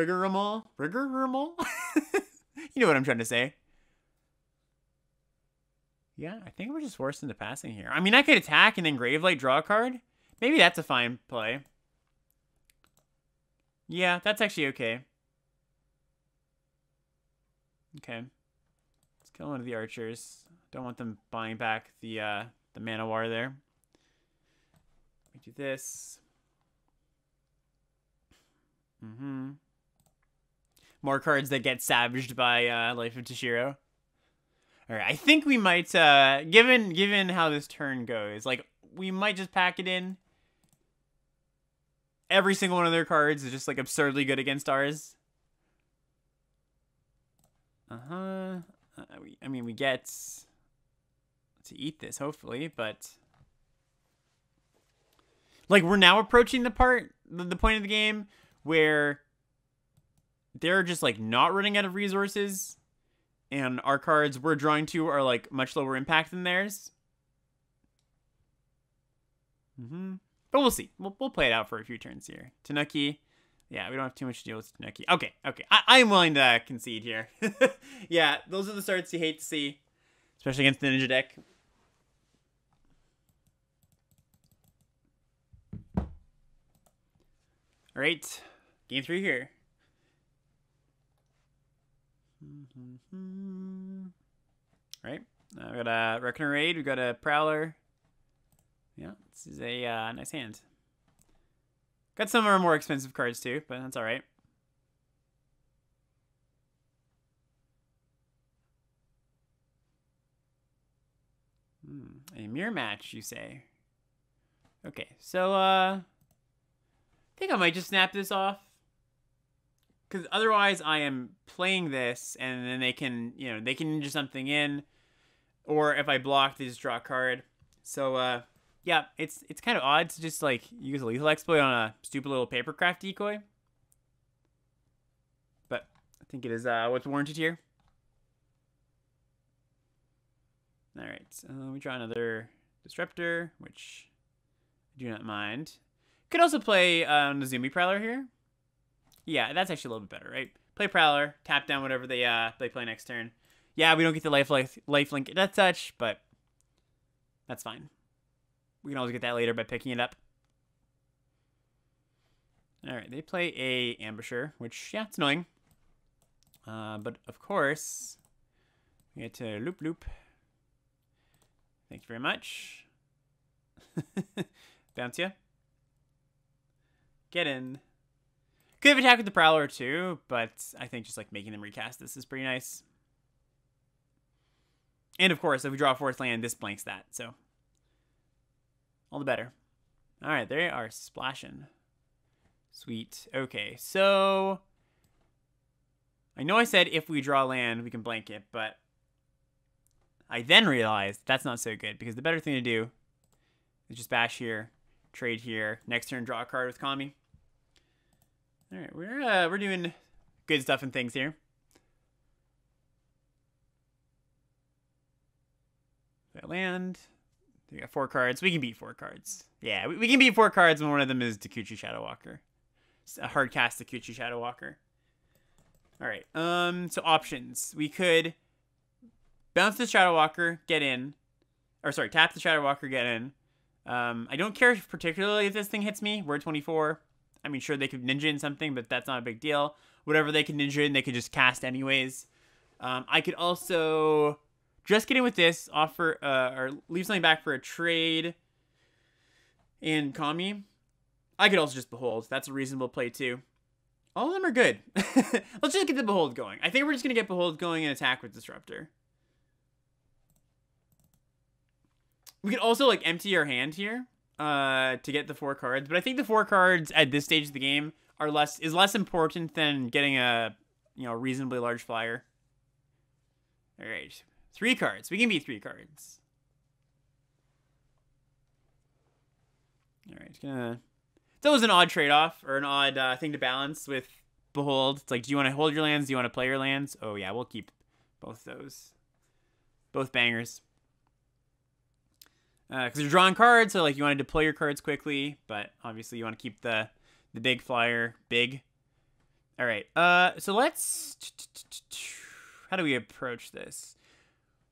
know what I'm trying to say. Yeah, I think we're just forced into passing here. I mean, I could attack and then Gravelight draw a card. Maybe that's a fine play. Yeah, that's actually okay. Okay. Let's kill one of the archers. Don't want them buying back the mana war there. We do this. More cards that get savaged by Life of Toshiro. Alright, I think we might, given how this turn goes, like, we might just pack it in. Every single one of their cards is just, like, absurdly good against ours. I mean, we get to eat this, hopefully, but... Like, we're now approaching the point of the game where they're just like not running out of resources, and our cards we're drawing to are like much lower impact than theirs. But we'll see. We'll play it out for a few turns here. Tanuki. Yeah, we don't have too much to deal with Tanuki. Okay. I am willing to concede here. Yeah, those are the starts you hate to see, especially against the Ninja deck. All right, game 3 here. All right, we got a Reckoner Raid. We got a Prowler. Yeah, this is a nice hand. Got some of our more expensive cards too, but that's all right. A mirror match, you say? Okay, so I think I might just snap this off, because otherwise I am playing this, and then they can, you know, they can ninja something in, or if I block, they just draw a card. So yeah, it's kind of odd to just like use a lethal exploit on a stupid little papercraft decoy, but I think it is what's warranted here. All right, so we draw another Disruptor, which I do not mind. Could also play Nazumi Prowler here. Yeah, that's actually a little bit better, right? Play Prowler, tap down whatever they play next turn. Yeah, we don't get the lifelink at Death Touch, but that's fine. We can always get that later by picking it up. All right, they play a Ambusher, which, yeah, it's annoying. But, of course, we get to Loop. Thank you very much. Bounce ya. Get in. Could have attacked with the Prowler, too, but I think just, like, making them recast this is pretty nice. And, of course, if we draw a forest land, this blanks that, so all the better. All right, they are splashing. Sweet. Okay, so I know I said if we draw land, we can blank it, but I then realized that's not so good, because the better thing to do is just bash here, trade here, next turn draw a card with Kami. All right, we're doing good stuff and things here. That land. We got 4 cards. We can beat 4 cards. Yeah, we can beat 4 cards when one of them is Dakuchi Shadowwalker. It's a hard cast Dakuchi Shadowwalker. All right. So options. We could bounce the Shadowwalker, get in. Or sorry, tap the Shadowwalker, get in. I don't care particularly if this thing hits me. We're 24. I mean, sure, they could ninja in something, but that's not a big deal. Whatever they can ninja in, they could just cast anyways. I could also just get in with this, offer or leave something back for a trade and Kami. I could also just Behold. That's a reasonable play too. All of them are good. Let's just get the Behold going. I think we're just going to get Behold going and attack with Disruptor. We could also like empty our hand here to get the 4 cards, but I think the 4 cards at this stage of the game are less important than getting a reasonably large flyer. All right. 3 cards. We can beat 3 cards. All right. It's always an odd trade-off or an odd thing to balance with Behold. It's like, do you want to hold your lands? Do you want to play your lands? Oh, yeah. We'll keep both those. Both bangers. Because you're drawing cards, so like you want to deploy your cards quickly, but obviously you want to keep the big flyer big. All right. So let's... How do we approach this?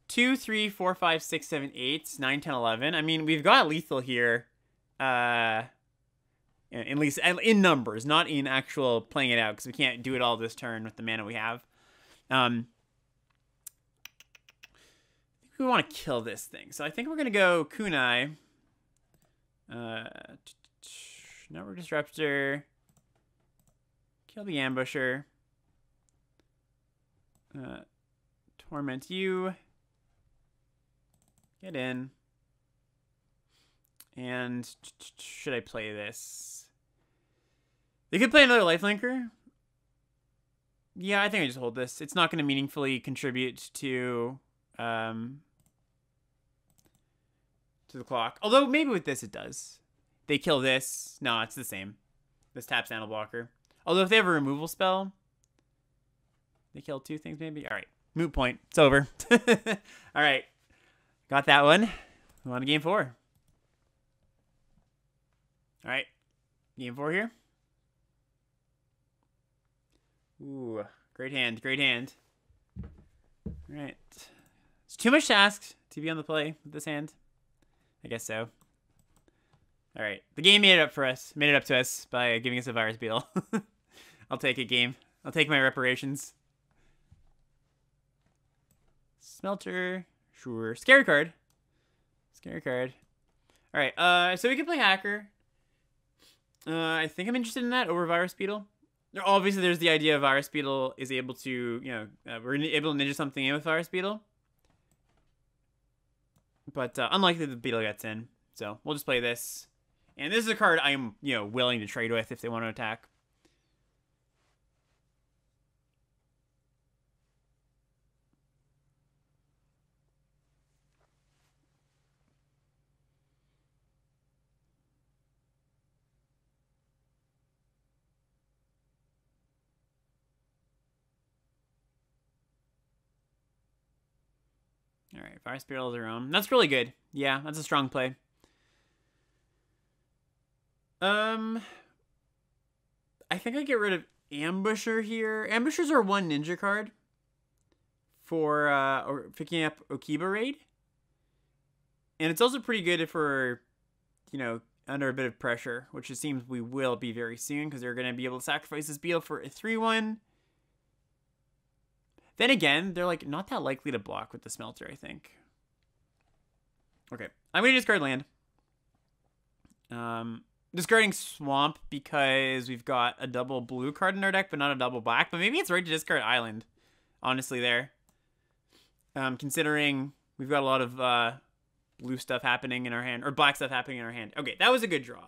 2, 3, 4, 5, 6, 7, 8, 9, 10, 11. I mean, we've got lethal here. At least in numbers, not in actual playing it out, because we can't do it all this turn with the mana we have. I think we want to kill this thing. So I think we're going to go Kunai. Network Disruptor. Kill the Ambusher. Torment you. Get in. And should I play this? They could play another lifelinker. Yeah, I think I just hold this. It's not going to meaningfully contribute to the clock. Although maybe with this it does. They kill this. No, it's the same. This taps Animal Blocker. Although if they have a removal spell, They killed 2 things maybe. All right, moot point. It's over. All right, got that one. We on to game 4. All right, game 4 here. Ooh, great hand, great hand. All right, it's too much to ask to be on the play with this hand. I guess so. All right, the game made it up for us. Made it up to us by giving us a virus beetle. I'll take it, game. I'll take my reparations. Smelter, sure. Scary card. Scary card. All right, so we can play hacker. I think I'm interested in that over virus beetle. Obviously, there's the idea of virus beetle is able to, we're able to ninja something in with virus beetle. But unlikely the beetle gets in. So we'll just play this. And this is a card I'm, willing to trade with if they want to attack. All right, Fire Spirit of their own. That's really good. Yeah, that's a strong play. I think I get rid of Ambusher here. Ambushers are 1 ninja card for or picking up Okiba Raid. And it's also pretty good if we're, under a bit of pressure, which it seems we will be very soon because they're going to be able to sacrifice this beetle for a 3/1. Then again, they're like not that likely to block with the smelter, I think. Okay, I'm gonna discard land. Discarding swamp because we've got a double blue card in our deck, but not a double black. But maybe it's right to discard island. Honestly, there. Considering we've got a lot of blue stuff happening in our hand, or black stuff happening in our hand. Okay, that was a good draw.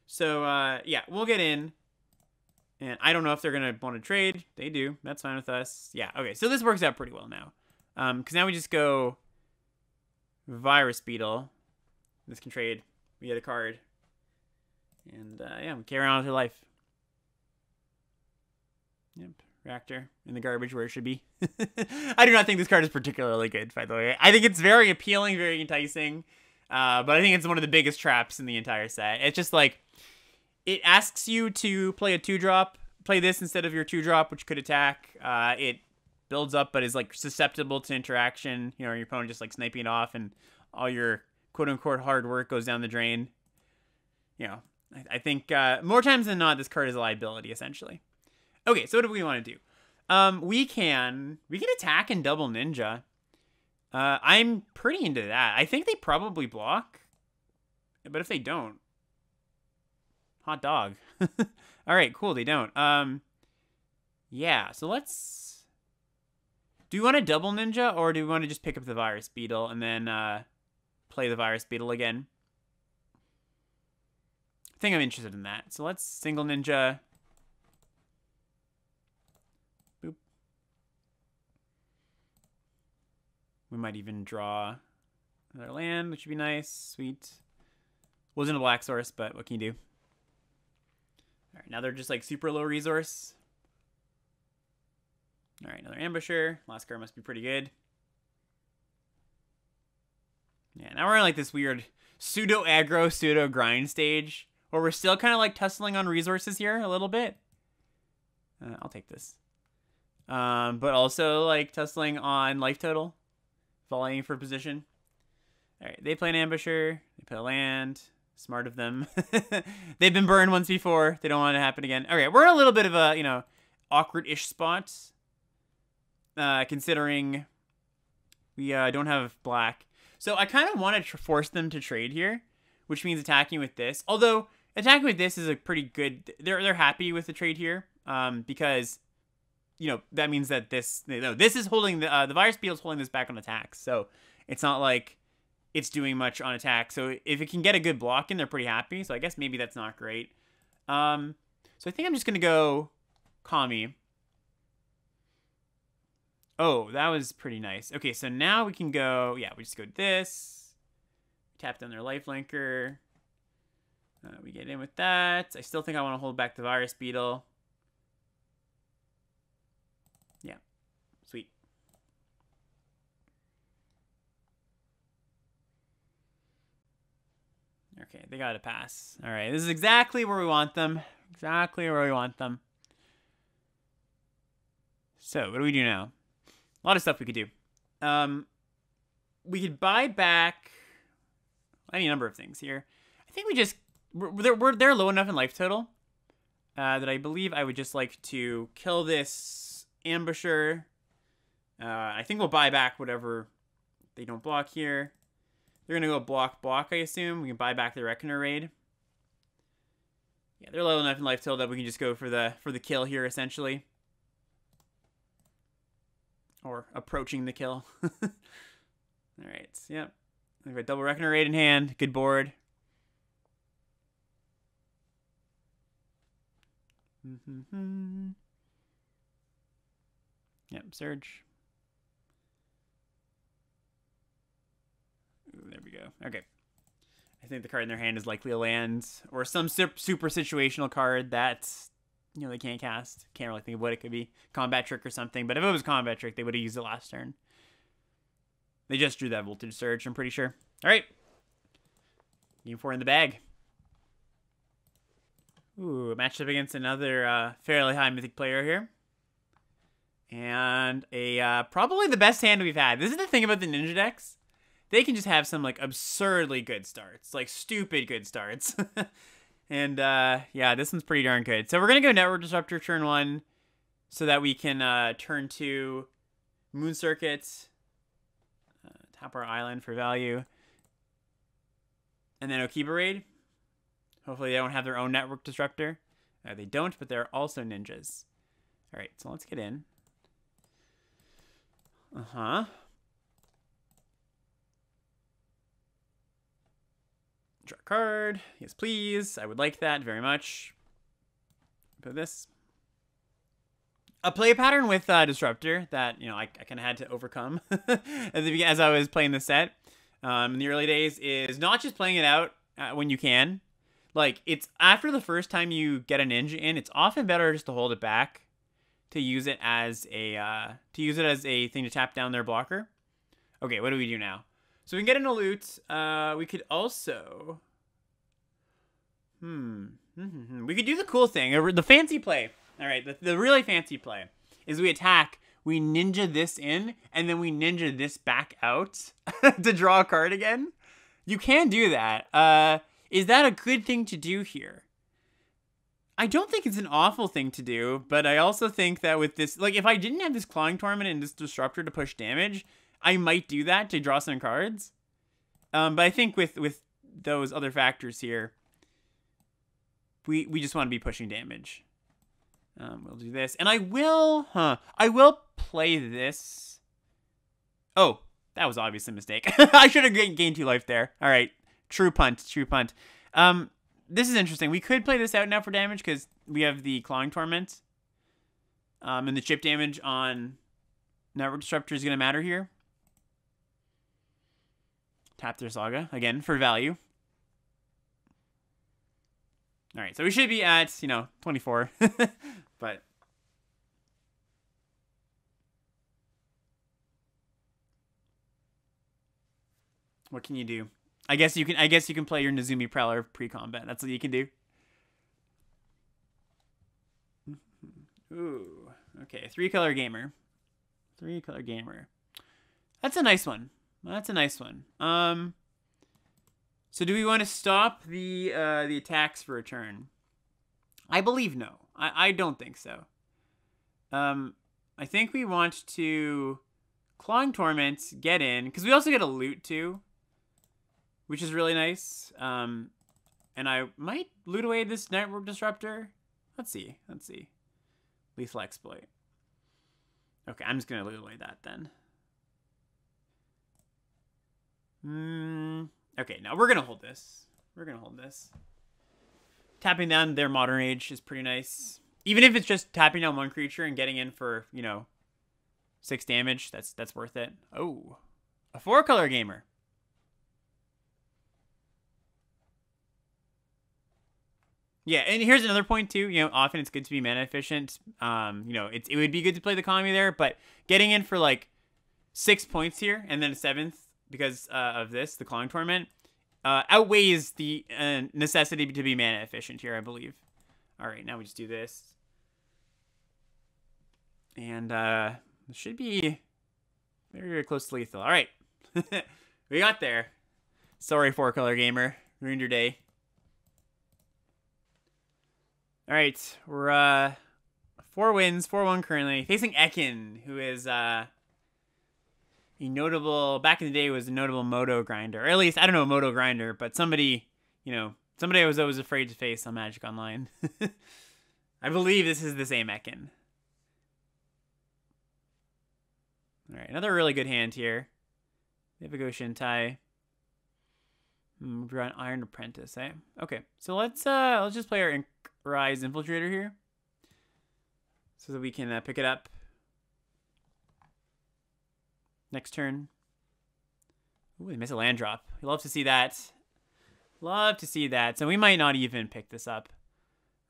So yeah, we'll get in. And I don't know if they're going to want to trade. They do. That's fine with us. Yeah, okay. So this works out pretty well now. Because now we just go Virus Beetle. This can trade. We get a card. And, yeah, we carry on with our life. Yep. Reactor in the garbage where it should be. I do not think this card is particularly good, by the way. I think it's very appealing, very enticing. But I think it's one of the biggest traps in the entire set. It's just like... It asks you to play a 2-drop, play this instead of your 2-drop, which could attack. It builds up, but is like susceptible to interaction. Your opponent just like sniping it off, and all your quote-unquote hard work goes down the drain. I think more times than not, this card is a liability, essentially. Okay, so what do we want to do? We can attack and double ninja. I'm pretty into that. I think they probably block, but if they don't, hot dog. All right, cool. They don't. Yeah, so let's... Do we want to double ninja, or do we want to just pick up the virus beetle and then play the virus beetle again? I think I'm interested in that. So let's single ninja. Boop. We might even draw another land, which would be nice. Sweet. Wasn't a black source, but what can you do? All right, now they're just like super low resource. All right, another ambusher. Last card must be pretty good. Yeah, now we're in like this weird pseudo aggro, pseudo grind stage where we're still kind of like tussling on resources here a little bit. I'll take this. But also like tussling on life total, volleying for position. All right, they play an ambusher. They play a land. Smart of them. They've been burned once before. They don't want it to happen again. Okay, we're in a little bit of a, awkward-ish spot. Considering we don't have black. So I kind of want to force them to trade here, which means attacking with this. Although, attacking with this is a pretty good... They're happy with the trade here, because, that means that this is holding... The virus beetle is holding this back on attacks. So it's not like... it's doing much on attack. So if it can get a good block in, they're pretty happy. So I guess maybe that's not great. So I think I'm just going to go Kami. Oh, that was pretty nice. Okay, so now we can go... Yeah, we just go this. Tap down their lifelinker. We get in with that. I still think I want to hold back the virus beetle. Yeah. Okay, they got to pass. All right, this is exactly where we want them. Exactly where we want them. So, what do we do now? A lot of stuff we could do. We could buy back any number of things here. I think we just... They're low enough in life total that I believe I would just like to kill this ambusher. I think we'll buy back whatever they don't block here. They're going to go block, I assume. We can buy back the Reckoner raid. Yeah, they're low enough in life total that we can just go for the kill here, essentially. Or approaching the kill. Alright, yep. We've got double Reckoner raid in hand. Good board. Yep, Surge. Ooh, there we go. Okay. I think the card in their hand is likely a land or some super situational card that, you know, they can't cast. Can't really think of what it could be. Combat Trick or something. But if it was Combat Trick, they would have used it last turn. They just drew that Voltage Surge, I'm pretty sure. All right. Game 4 in the bag. Ooh, matched up against another fairly high mythic player here. And a probably the best hand we've had. This is the thing about the Ninja decks. They can just have some, like, absurdly good starts. Like, stupid good starts. And, yeah, this one's pretty darn good. So we're going to go Network Disruptor turn 1 so that we can turn 2 Moon Circuit, tap our island for value, and then Okiba Raid. Hopefully they don't have their own Network Disruptor. They don't, but they're also ninjas. All right, so let's get in. Uh-huh. Draw a card. Yes, please. I would like that very much. Put this. A play pattern with Disruptor that, you know, I kind of had to overcome as I was playing the set in the early days is not just playing it out when you can. Like, it's after the first time you get a ninja in, it's often better just to hold it back to use it as a thing to tap down their blocker. Okay, what do we do now? So we can get in a loot. We could also... We could do the cool thing. The fancy play. All right, the really fancy play is we attack, we ninja this in, and then we ninja this back out to draw a card again. You can do that. Is that a good thing to do here? I don't think it's an awful thing to do, but I also think that with this... Like, if I didn't have this Clawing Torment and this Disruptor to push damage, I might do that to draw some cards. But I think with those other factors here, we just want to be pushing damage. We'll do this. And I will play this. Oh, that was obviously a mistake. I should have gained 2 life there. All right. True punt. This is interesting. We could play this out now for damage because we have the Clawing Torment. And the chip damage on Network Disruptor is going to matter here. Tap their Saga, again, for value. All right, so we should be at, 24. But what can you do? I guess you can play your Nezumi Prowler pre-combat. That's what you can do. Ooh, okay, 3-color gamer. 3-color gamer. That's a nice one. So do we want to stop the attacks for a turn? I believe no. I don't think so. I think we want to Clawing Torment, get in, because we also get a loot too, which is really nice. And I might loot away this Network Disruptor. Let's see. Lethal Exploit. Okay, I'm just gonna loot away that then. Okay, now we're gonna hold this. Tapping down their Modern Age is pretty nice. Even if it's just tapping down one creature and getting in for, 6 damage, that's worth it. Oh, a 4-color gamer. Yeah, and here's another point too. Often it's good to be mana efficient. It would be good to play the Kami there, but getting in for like 6 points here and then a 7th because of this, the Clawing Torment, outweighs the necessity to be mana efficient here, I believe. All right, now we just do this. And it should be very, very close to lethal. All right. We got there. Sorry, 4-color gamer. Ruined your day. All right. We're 4 wins, 4-1 currently. Facing Ekin, who is a notable, back in the day was a notable moto grinder. Or at least, I don't know a moto grinder, but somebody, you know, somebody I was always afraid to face on Magic Online. I believe this is the same Ekin. All right, another really good hand here. We have a Go Shintai. We draw an Iron Apprentice, eh? Okay, so let's just play our Rise Infiltrator here, so that we can pick it up next turn. Ooh, we miss a land drop. We love to see that. Love to see that. So we might not even pick this up.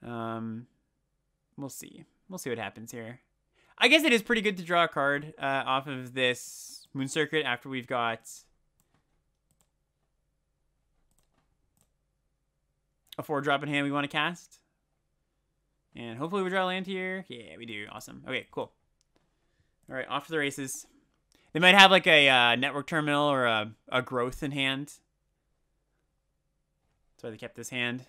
We'll see. We'll see what happens here. I guess it is pretty good to draw a card off of this Moon Circuit after we've got a 4-drop in hand we want to cast. And hopefully we draw land here. Yeah, we do. Awesome. Okay, cool. All right, off to the races. They might have like a network terminal or a growth in hand. That's why they kept this hand.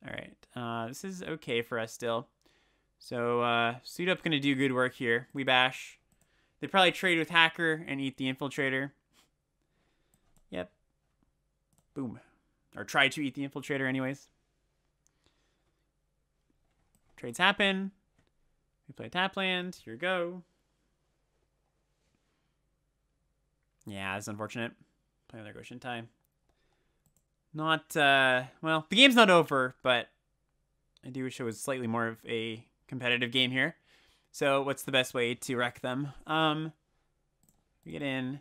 All right, this is okay for us still. So Suit Up's going to do good work here. We bash. They probably trade with Hacker and eat the Infiltrator. Yep. Boom. Or try to eat the Infiltrator anyways. Trades happen. We play tap land. Here we go. Yeah, that's unfortunate. Play another Go Shintai. Not, well, the game's not over, but I do wish it was slightly more of a competitive game here. So what's the best way to wreck them? We get in.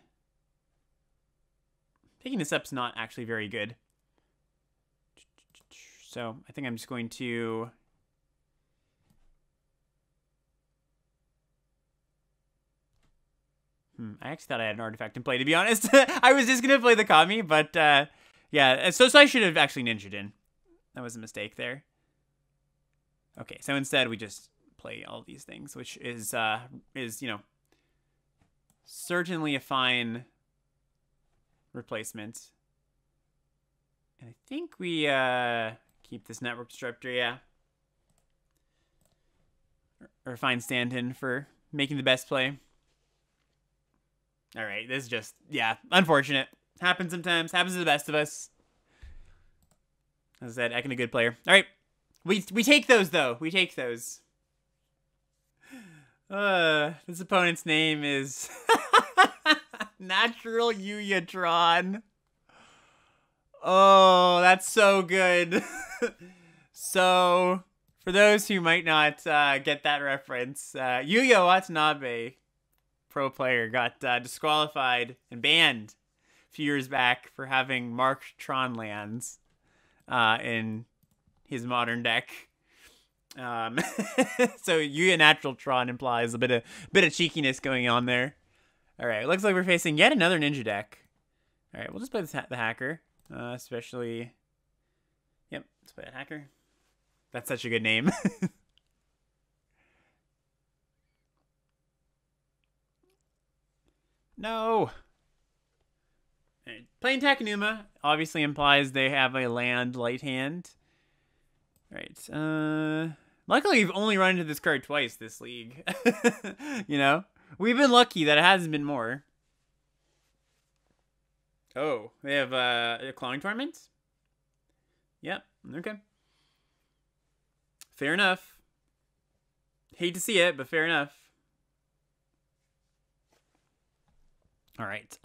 Picking this up's not actually very good. So I think I'm just going to I actually thought I had an artifact in play, to be honest. I was just gonna play the Kami, but yeah, so I should have actually ninja'd in. That was a mistake there. Okay, so instead we just play all these things, which is you know, certainly a fine replacement. And I think we keep this Network Disruptor, yeah. Or a fine stand-in for making the best play. All right, this is just, yeah, unfortunate. Happens sometimes. Happens to the best of us. As I said, Ekin a good player. All right, we take those, though. We take those. This opponent's name is Natural Yuyatron. Oh, that's so good. So, for those who might not get that reference, Yuya Watanabe, pro player, got disqualified and banned a few years back for having marked Tron lands in his modern deck. So Yuya Natural Tron implies a bit of cheekiness going on there. All right, looks like we're facing yet another ninja deck. All right, we'll just play the Hacker, especially. Yep, let's play that Hacker. That's such a good name. No. Right. Playing Takenuma obviously implies they have a land light hand. All right. Luckily, we've only run into this card twice this league. You know, we've been lucky that it hasn't been more. Oh, they have a Clawing Torment. Yep. Okay. Fair enough. Hate to see it, but fair enough. All right.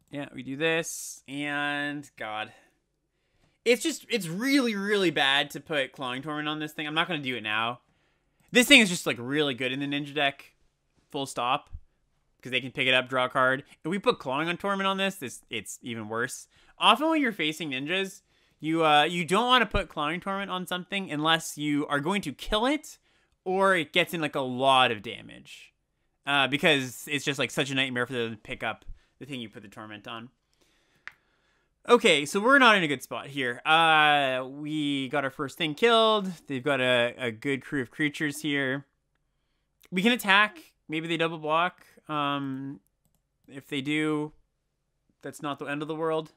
Yeah, we do this, and God, it's really, really bad to put Clawing Torment on this thing. I'm not gonna do it now. This thing is just like really good in the ninja deck, full stop, because they can pick it up, draw a card. If we put Clawing Torment on this, it's even worse. Often when you're facing ninjas, you don't want to put Clawing Torment on something unless you are going to kill it, or it gets in like a lot of damage. Because it's just like such a nightmare for them to pick up the thing you put the Torment on. Okay, so we're not in a good spot here. We got our first thing killed. They've got a good crew of creatures here. We can attack. Maybe they double block. If they do, that's not the end of the world.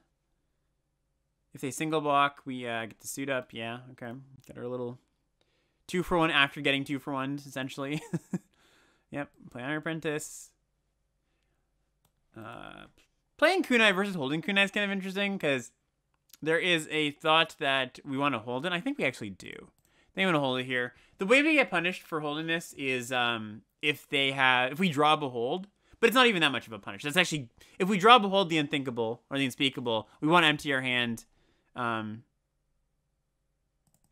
If they single block, we get to suit up. Yeah, okay. Get our little 2-for-1 after getting 2-for-1, essentially. Yep, play Iron Apprentice. Playing kunai versus holding kunai is kind of interesting because there is a thought that we want to hold it. I think we actually do. They want to hold it here. The way we get punished for holding this is if we draw Behold, but it's not even that much of a punish. That's actually, if we draw Behold the Unthinkable or the Unspeakable, we want to empty our hand.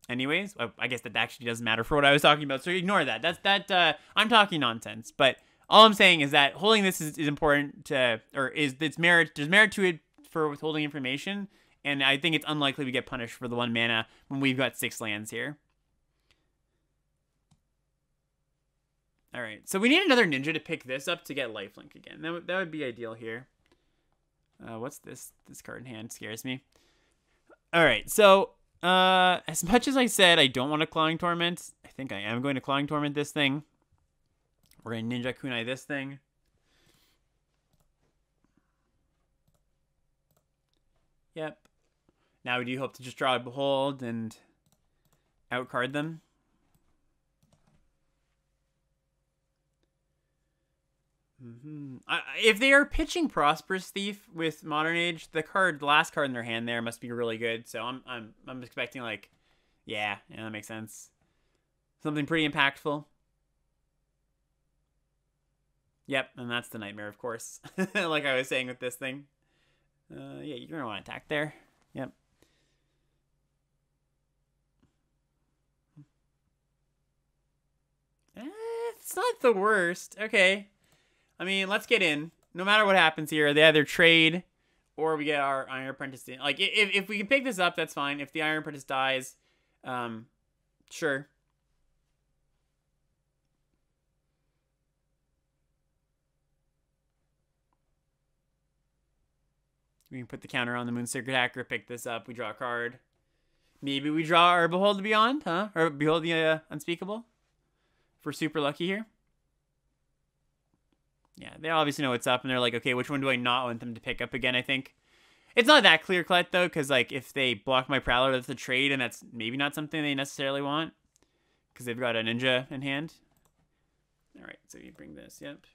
Anyways, I guess that actually doesn't matter for what I was talking about, so ignore that. I'm talking nonsense, but all I'm saying is that holding this is important to, or there's merit to it for withholding information, and I think it's unlikely we get punished for the 1 mana when we've got 6 lands here. All right, so we need another ninja to pick this up to get lifelink again. That would be ideal here. What's this? This card in hand scares me. All right, so as much as I said I don't want to Clawing Torment, I think I am going to Clawing Torment this thing. We're going to Ninja Kunai this thing. Yep. Now we do hope to just draw a Behold and outcard them. If they are pitching Prosperous Thief with Modern Age, the last card in their hand there must be really good. So I'm expecting like, yeah, that makes sense. Something pretty impactful. Yep, and that's the Nightmare, of course. Like I was saying with this thing. Yeah, you're gonna want to attack there. Yep. It's not the worst. Okay. I mean, let's get in. No matter what happens here, they either trade or we get our Iron Apprentice in. Like, if we can pick this up, that's fine. If the Iron Apprentice dies, sure. We can put the counter on the Moon Sacred Hacker, pick this up, we draw a card. Maybe we draw our Behold the Beyond, huh? Or Behold the Unspeakable. If we're super lucky here. Yeah, they obviously know what's up, and they're like, okay, which one do I not want them to pick up again, I think. It's not that clear-cut, though, because, like, if they block my Prowler, that's a trade, and that's maybe not something they necessarily want, because they've got a Ninja in hand. All right, so you bring this, yep.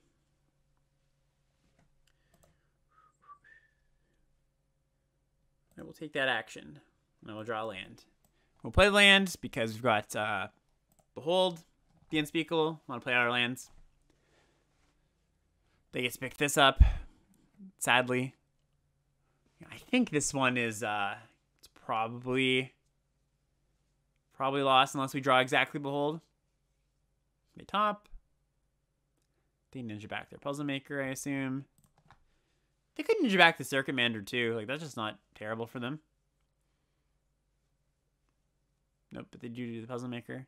I will take that action, and I will draw a land. We'll play land, because we've got Behold, the Unspeakable. I want to play our lands. They get to pick this up, sadly. I think this one is it's probably lost unless we draw exactly Behold. They top. They Ninja back their Puzzle Maker, I assume. They could Ninja back the Circuit Mander too. Like, that's just not terrible for them. Nope, but they do the Puzzle Maker.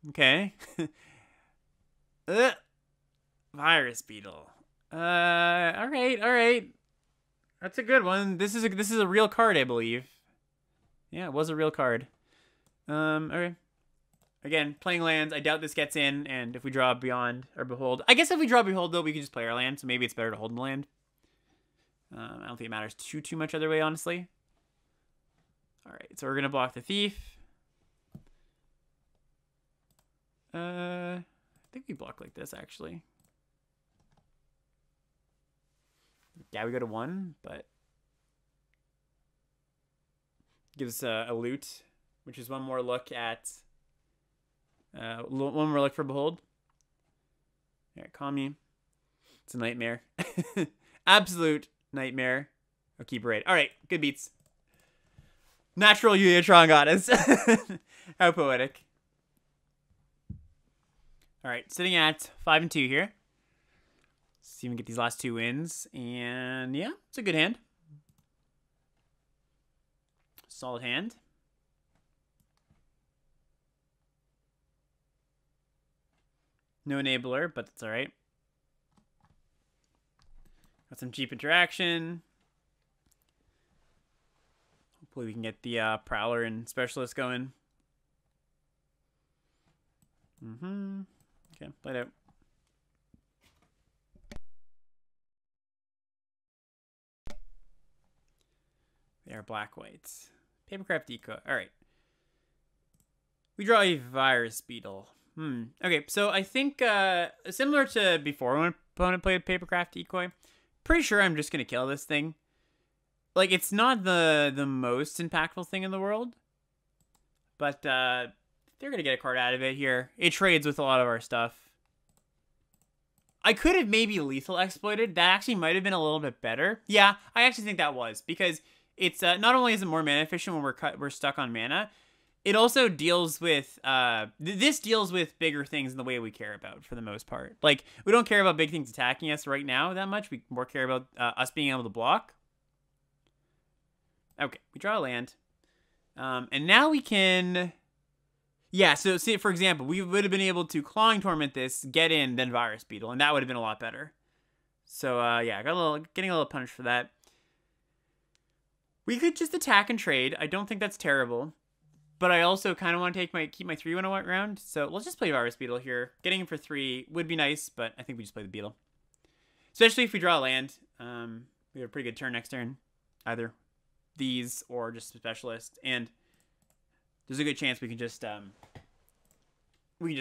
Okay. Virus Beetle. All right. That's a good one. This is a real card, I believe. Yeah, it was a real card. Okay. Again, playing lands. I doubt this gets in, and if we draw Beyond or Behold, I guess if we draw Behold though, we could just play our land. So maybe it's better to hold the land. I don't think it matters too much other way, honestly. All right, so we're gonna block the Thief. I think we block like this, actually. Yeah, we go to 1, but gives us a loot, which is one more look at one more look for Behold. Yeah, Kami. It's a nightmare. Absolute nightmare. I'll keep it right. All right, good beats. Natural Yuya Goddess. How poetic. All right, sitting at 5 and 2 here. See if we can get these last 2 wins. And yeah, it's a good hand. Solid hand. No enabler, but that's all right. Got some cheap interaction. Hopefully we can get the Prowler and Specialist going. Okay, play it out. They are black whites. Papercraft Decoy. All right. We draw a Virus Beetle. Okay, so I think similar to before when opponent played Papercraft Decoy, pretty sure I'm just gonna kill this thing. Like, it's not the most impactful thing in the world, but they're gonna get a card out of it here. It trades with a lot of our stuff. I could have maybe lethal exploited. That actually might have been a little bit better. Yeah, I actually think that was, because it's not only is it more mana efficient when we're stuck on mana, it also deals with this deals with bigger things in the way we care about for the most part. Like, we don't care about big things attacking us right now that much. We more care about us being able to block. Okay, we draw a land, and now we can. Yeah, so see, for example, we would have been able to Clawing Torment this, get in, then Virus Beetle, and that would have been a lot better. So, yeah, I got getting a little punished for that. We could just attack and trade. I don't think that's terrible, but I also kind of want to keep my 3-1 round, so let's just play Virus Beetle here. Getting him for 3 would be nice, but I think we just play the Beetle. Especially if we draw a land. We have a pretty good turn next turn. Either these or just a Specialist, and there's a good chance we can just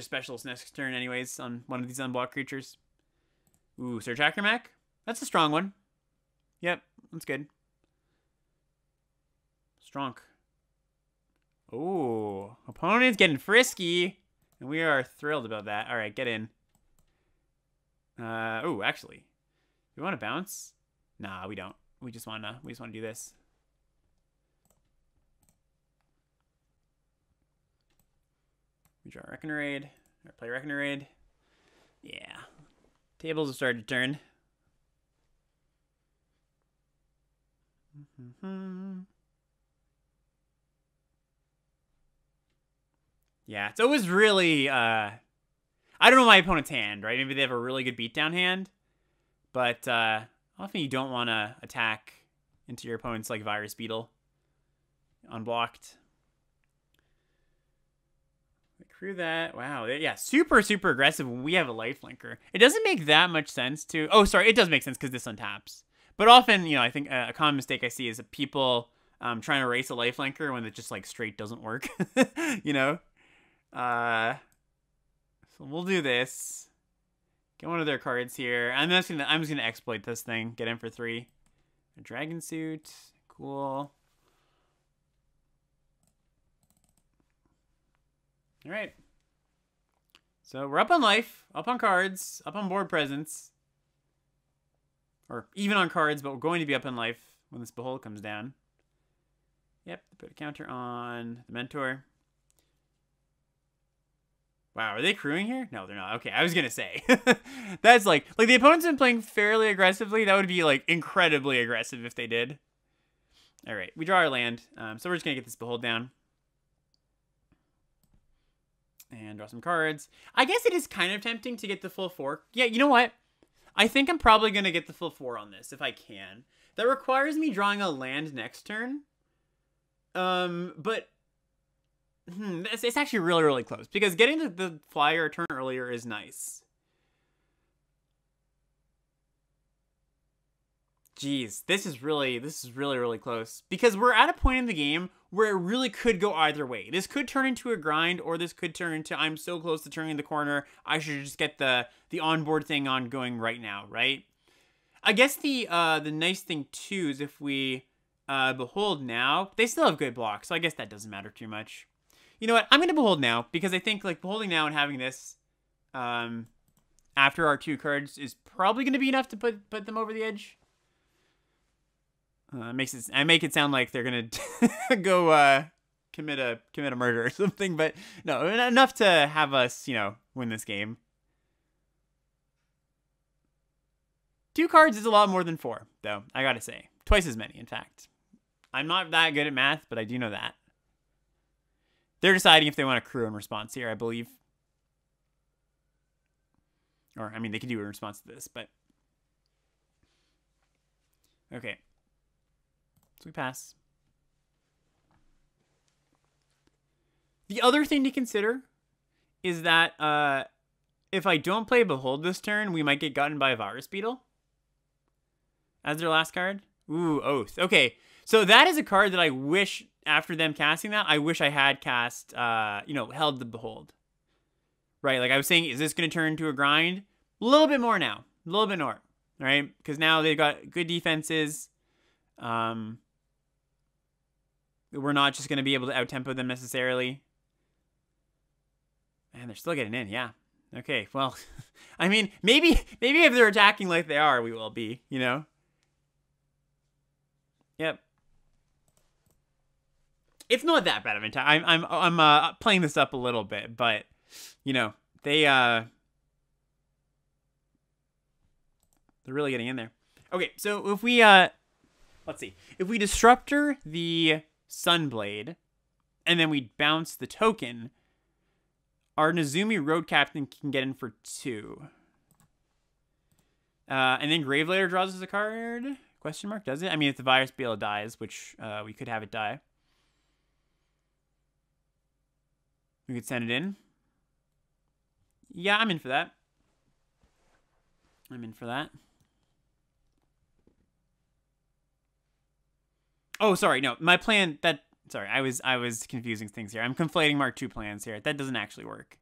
Specialist next turn anyways on one of these unblocked creatures. Ooh, Search Acromac? That's a strong one. Yep, that's good. Strong. Ooh, opponent's getting frisky, and we are thrilled about that. All right, get in. Ooh, actually, do we want to bounce? Nah, we don't. We just want to do this. We draw Reckoner Raid, or play Reckoner Raid. Yeah. Tables have started to turn. Yeah, it's always really, I don't know my opponent's hand, right? Maybe they have a really good beatdown hand, but often you don't want to attack into your opponent's, like, Virus Beetle unblocked. Crew that. Wow. Yeah, super, super aggressive when we have a lifelinker. It doesn't make that much sense to... Oh, sorry. It does make sense because this untaps. But often, you know, I think a common mistake I see is that people trying to race a lifelinker when it just, like, straight doesn't work. You know? So we'll do this. Get one of their cards here. I'm just gonna exploit this thing. Get in for 3. A Dragon Suit. Cool. All right. So we're up on life, up on cards, up on board presence. Or even on cards, but we're going to be up on life when this Behold comes down. Yep, put a counter on the Mentor. Wow, are they crewing here? No, they're not. Okay, I was going to say. That's like the opponent's been playing fairly aggressively. That would be, like, incredibly aggressive if they did. All right, we draw our land. So we're just going to get this Behold down. And draw some cards. I guess it is kind of tempting to get the full 4. Yeah, you know what? I think I'm probably going to get the full 4 on this, if I can. That requires me drawing a land next turn. But... it's actually really, really close. Because getting the flyer a turn earlier is nice. Jeez, this is really, really close. Because we're at a point in the game where it really could go either way. This could turn into a grind, or this could turn into, I'm so close to turning the corner, I should just get the onboard thing on going right now, right? I guess the nice thing, too, is if we Behold now, they still have good blocks, so I guess that doesn't matter too much. You know what, I'm going to Behold now, because I think, like, Beholding now and having this after our 2 cards is probably going to be enough to put them over the edge. I make it sound like they're gonna go commit a murder or something, but no, enough to have us, you know, win this game. 2 cards is a lot more than 4, though, I gotta say. Twice as many, in fact. I'm not that good at math, but I do know that. They're deciding if they want to crew in response here, I believe. Or, I mean, they can do it in response to this, but... Okay. So we pass. The other thing to consider is that if I don't play Behold this turn, we might get gotten by a Virus Beetle as their last card. Ooh, Oath. Okay, so that is a card that I wish, after them casting that, I wish I had cast, held the Behold. Right, like I was saying, is this going to turn into a grind? A little bit more now. A little bit more, right? Because now they've got good defenses. We're not just going to be able to out-tempo them necessarily. And they're still getting in, yeah. Okay, well, I mean, maybe if they're attacking like they are, we will be, you know? Yep. It's not that bad of a time. I'm playing this up a little bit, but, you know, they're really getting in there. Okay, so if we, let's see. If we Disruptor the Sunblade, and then we bounce the token... Our Nezumi Road Captain can get in for 2. And then Gravelayer draws us a card? Question mark, does it? I mean, if the Virus Beetle dies, which we could have it die. We could send it in. Yeah, I'm in for that. I'm in for that. Oh, sorry, no. My plan, sorry, I was confusing things here. I'm conflating Mark II plans here. That doesn't actually work.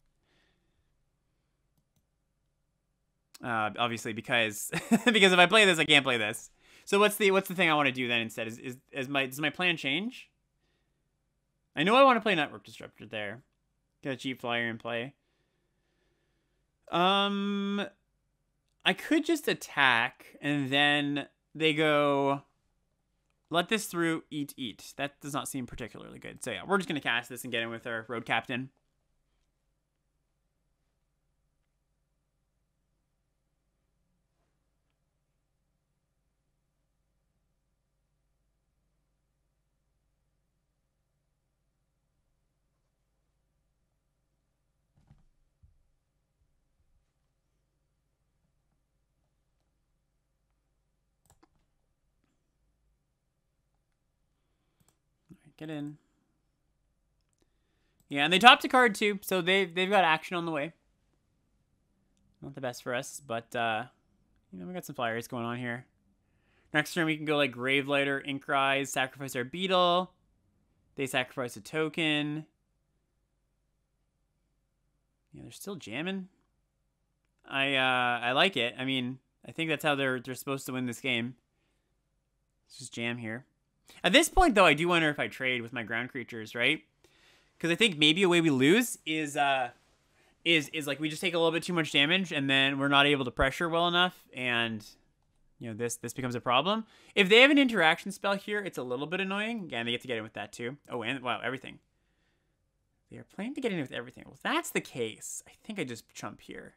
Obviously, because because if I play this, I can't play this. So what's the thing I want to do then instead? Does my plan change? I know I want to play Network Disruptor there. Get a cheap flyer in play. I could just attack and then they go. Let this through, eat. That does not seem particularly good. So yeah, we're just going to cast this and get in with our Road Captain. Get in. Yeah, and they topped a card too, so they've got action on the way. Not the best for us, but we got some flyers going on here. Next turn we can go like Gravelighter, Inkrise, sacrifice our Beetle. They sacrifice a token. Yeah, they're still jamming. I like it. I mean, I think that's how they're supposed to win this game. Let's just jam here. At this point, though, I do wonder if I trade with my ground creatures, right? Because I think maybe a way we lose is like we just take a little bit too much damage and then we're not able to pressure well enough, and you know this becomes a problem. If they have an interaction spell here, it's a little bit annoying. Again, they get to get in with that too. Oh, and wow, everything. They are planning to get in with everything. Well, if that's the case, I think I just chump here.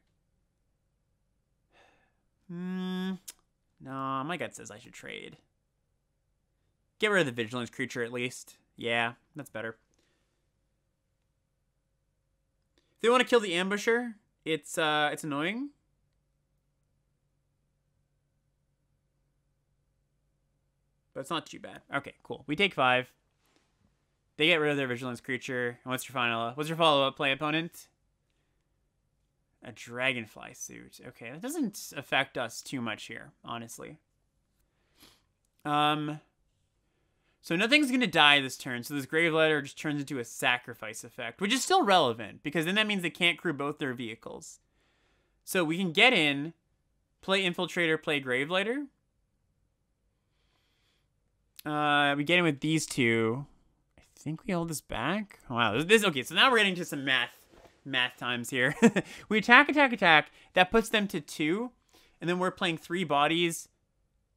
No, my gut says I should trade. Get rid of the Vigilance creature at least. Yeah, that's better. If they want to kill the Ambusher, it's annoying. But it's not too bad. Okay, cool. We take 5. They get rid of their Vigilance creature. And what's your follow-up play, opponent? A Dragonfly suit. Okay, that doesn't affect us too much here, honestly. So nothing's going to die this turn, so this Gravelighter just turns into a sacrifice effect, which is still relevant, because then that means they can't crew both their vehicles. So we can get in, play Infiltrator, play Gravelighter. We get in with these two. I think we hold this back. Wow, okay, so now we're getting to some math times here. We attack. That puts them to 2, and then we're playing 3 bodies.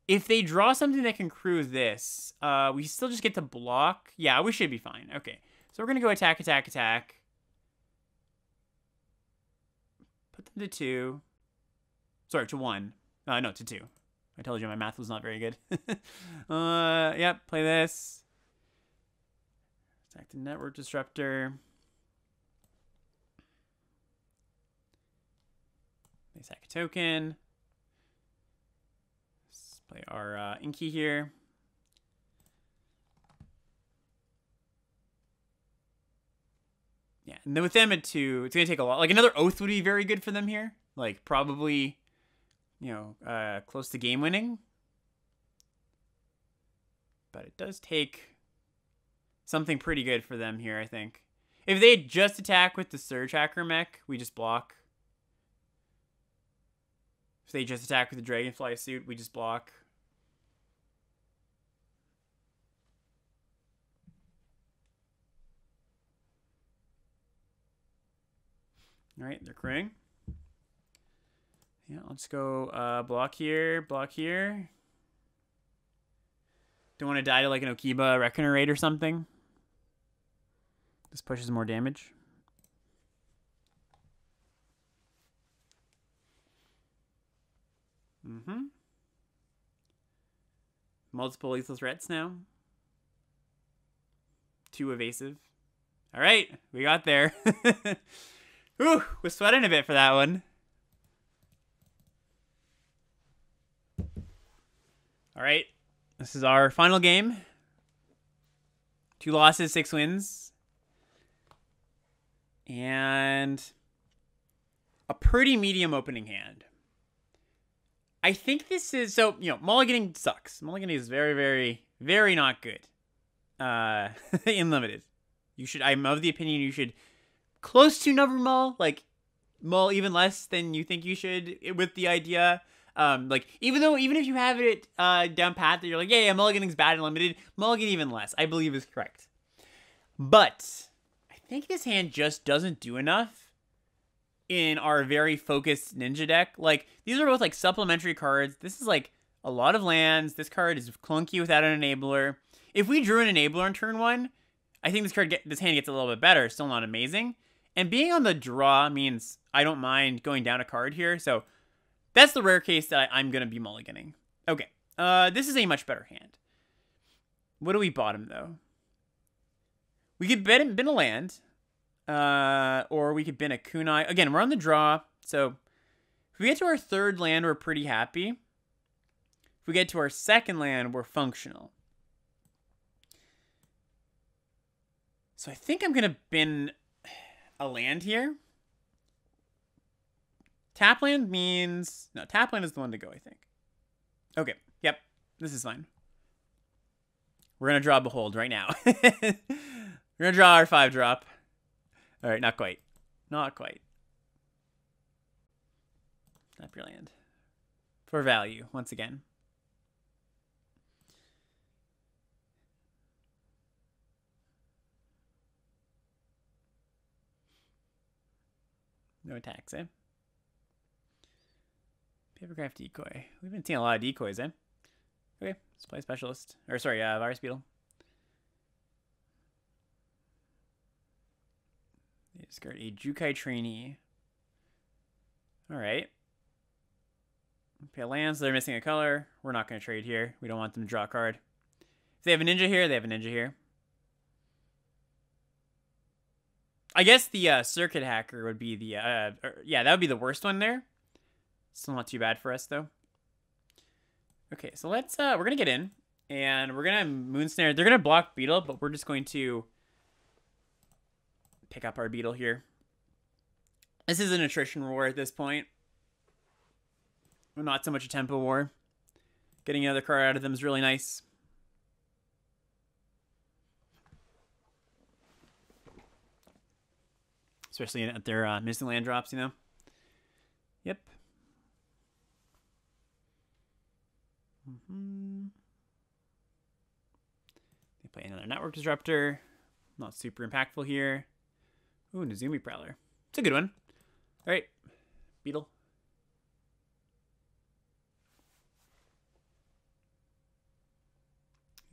If they draw something that can crew this, we still just get to block. Yeah, we should be fine. Okay, so we're going to go attack. Put them to 2. Sorry, to 1. No, to 2. I told you my math was not very good. Yep, play this. Attack the Network Disruptor. They sack a token. Let's play our Inky here. Yeah, and then with them at 2, it's going to take a lot. Like, another Oath would be very good for them here. Like, probably, you know, close to game winning. But it does take something pretty good for them here, I think. If they just attack with the Surge Hacker mech, we just block. If they just attack with the Dragonfly suit, we just block. All right, they're crewing. Yeah, let's go block here, block here. Don't want to die to like an Okiba Reckoner Raid or something. This pushes more damage. Multiple lethal threats now. 2 evasive. All right, we got there. Ooh, we're sweating a bit for that one. All right, this is our final game. 2 losses, 6 wins. And a pretty medium opening hand. I think this is, so, you know, mulliganing sucks. Mulliganing is very, very, very not good. In limited. I'm of the opinion you should close to never mull, like mull even less than you think you should with the idea. Like even if you have it down pat that you're like, yeah, mulliganing's bad and limited, mulligan even less, I believe is correct. But I think this hand just doesn't do enough in our very focused ninja deck. Like these are both like supplementary cards. This is like a lot of lands. This card is clunky without an enabler. If we drew an enabler on turn 1, I think this hand gets a little bit better. Still not amazing. And being on the draw means I don't mind going down a card here. So that's the rare case that I'm going to be mulliganing. Okay. This is a much better hand. What do we bottom, though? We could bin a land. Or we could bin a kunai. Again, we're on the draw. So if we get to our 3rd land, we're pretty happy. If we get to our 2nd land, we're functional. So I think I'm going to bin a land here. Tap land means... No, tap land is the one to go, I think. Okay, yep. This is fine. We're going to draw Behold right now. We're going to draw our 5-drop. All right, not quite. Not quite. Tap your land. For value, once again. No attacks, eh? Papercraft decoy. We've been seeing a lot of decoys, eh? Okay, let's play specialist. Or sorry, virus beetle. They discard a Jukai trainee. Alright. Pay lands, so they're missing a color. We're not going to trade here. We don't want them to draw a card. If they have a ninja here, they have a ninja here. I guess the circuit hacker would be the, yeah, that would be the worst one there. Still not too bad for us, though. Okay, so let's, we're going to get in, and we're going to moon snare. They're going to block beetle, but we're just going to pick up our beetle here. This is an attrition war at this point. Not so much a tempo war. Getting another card out of them is really nice. Especially at their missing land drops, you know? Yep. They play another network disruptor. Not super impactful here. Ooh, Nezumi Prowler. It's a good one. All right. Beetle.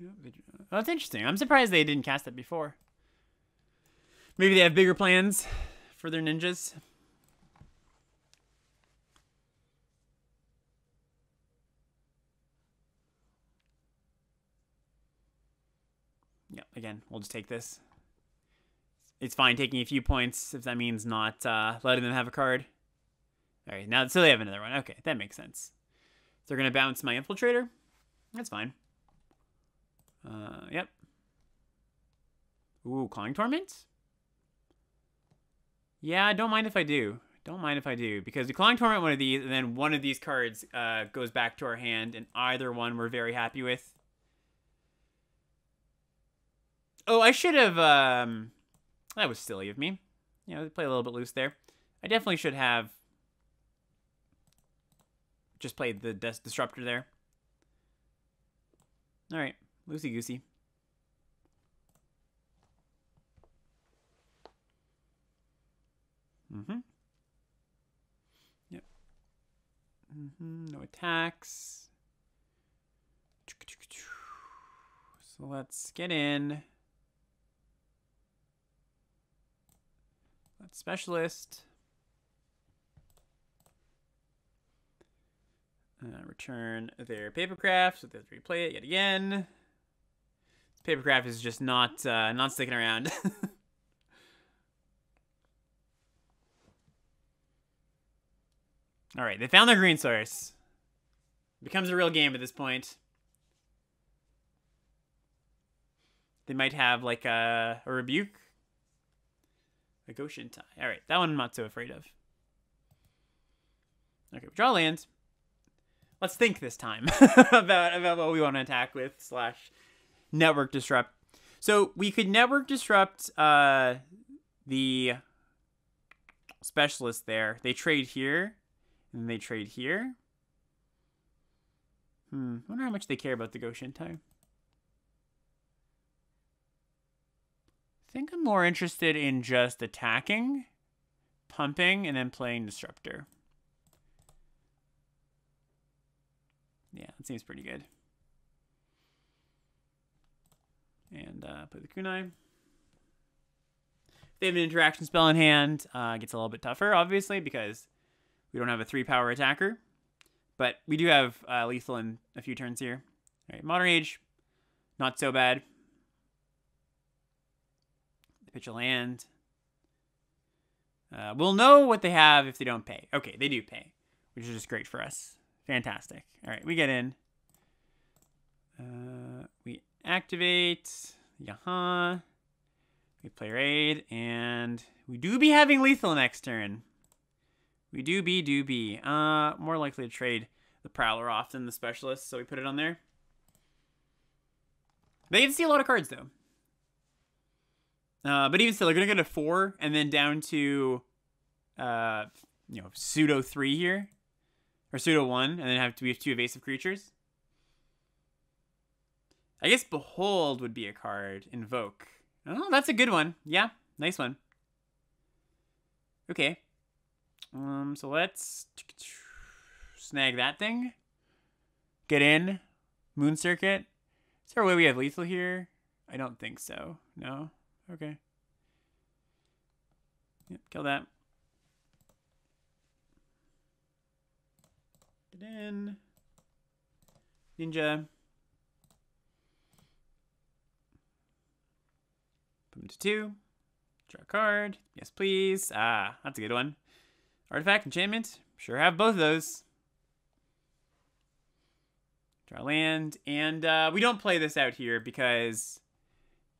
Oh, that's interesting. I'm surprised they didn't cast it before. Maybe they have bigger plans for their ninjas. Yeah, again, we'll just take this. It's fine taking a few points if that means not letting them have a card. All right, now so they have another one. Okay, that makes sense. They're gonna bounce my Infiltrator. That's fine. Yep. Ooh, Clawing Torment? Yeah, I don't mind if I do. Don't mind if I do, because we Clawing Torment one of these, and then one of these cards goes back to our hand, and either one we're very happy with. Oh, I should have, that was silly of me. You know, play a little bit loose there. I definitely should have just played the Disruptor there. All right, loosey-goosey. Yep. No attacks. So let's get in. Let's Specialist. Return their Papercraft, so they have to replay it yet again. This Papercraft is just not sticking around. All right, they found their green source. It becomes a real game at this point. They might have like a Rebuke. A Goshen Tie. All right, that one I'm not so afraid of. Okay, we draw land. Let's think this time about what we want to attack with / Network Disrupt. So we could Network Disrupt the Specialist there. They trade here, and they trade here. I wonder how much they care about the Goshen Tie. I think I'm more interested in just attacking, pumping, and then playing Disruptor. Yeah, that seems pretty good. And put the Kunai. If they have an interaction spell in hand, it gets a little bit tougher, obviously, because we don't have a 3-power attacker. But we do have lethal in a few turns here. All right, Modern Age, not so bad. They pitch a land. We'll know what they have if they don't pay. Okay, they do pay, which is just great for us. Fantastic. All right, we get in. We activate. Yaha. We play Raid, and we do be having lethal next turn. We do be. More likely to trade the Prowler off than the Specialist, so we put it on there. They get to see a lot of cards, though. But even still, they're going to go to 4, and then down to, pseudo 3 here. Or pseudo 1, and then we have 2 evasive creatures. I guess Behold would be a card. Invoke. Oh, that's a good one. Yeah, nice one. Okay. So let's snag that thing. Get in. Moon Circuit. Is there a way we have lethal here? I don't think so. No? Okay. Yep, kill that. Get in. Ninja. Put him to 2. Draw a card. Yes, please. Ah, that's a good one. Artifact, enchantment. Sure have both of those. Draw land. And we don't play this out here because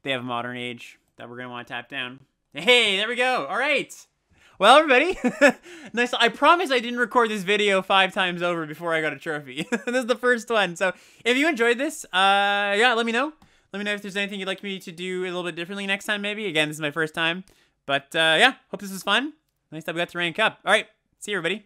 they have a Modern Age that we're going to want to tap down. Hey, there we go. All right. Well, everybody, nice. I promise I didn't record this video 5 times over before I got a trophy. This is the first one. So if you enjoyed this, yeah, let me know. Let me know if there's anything you'd like me to do a little bit differently next time, maybe. Again, this is my first time. But yeah, hope this was fun. Nice that we got to rank up. All right, see you, everybody.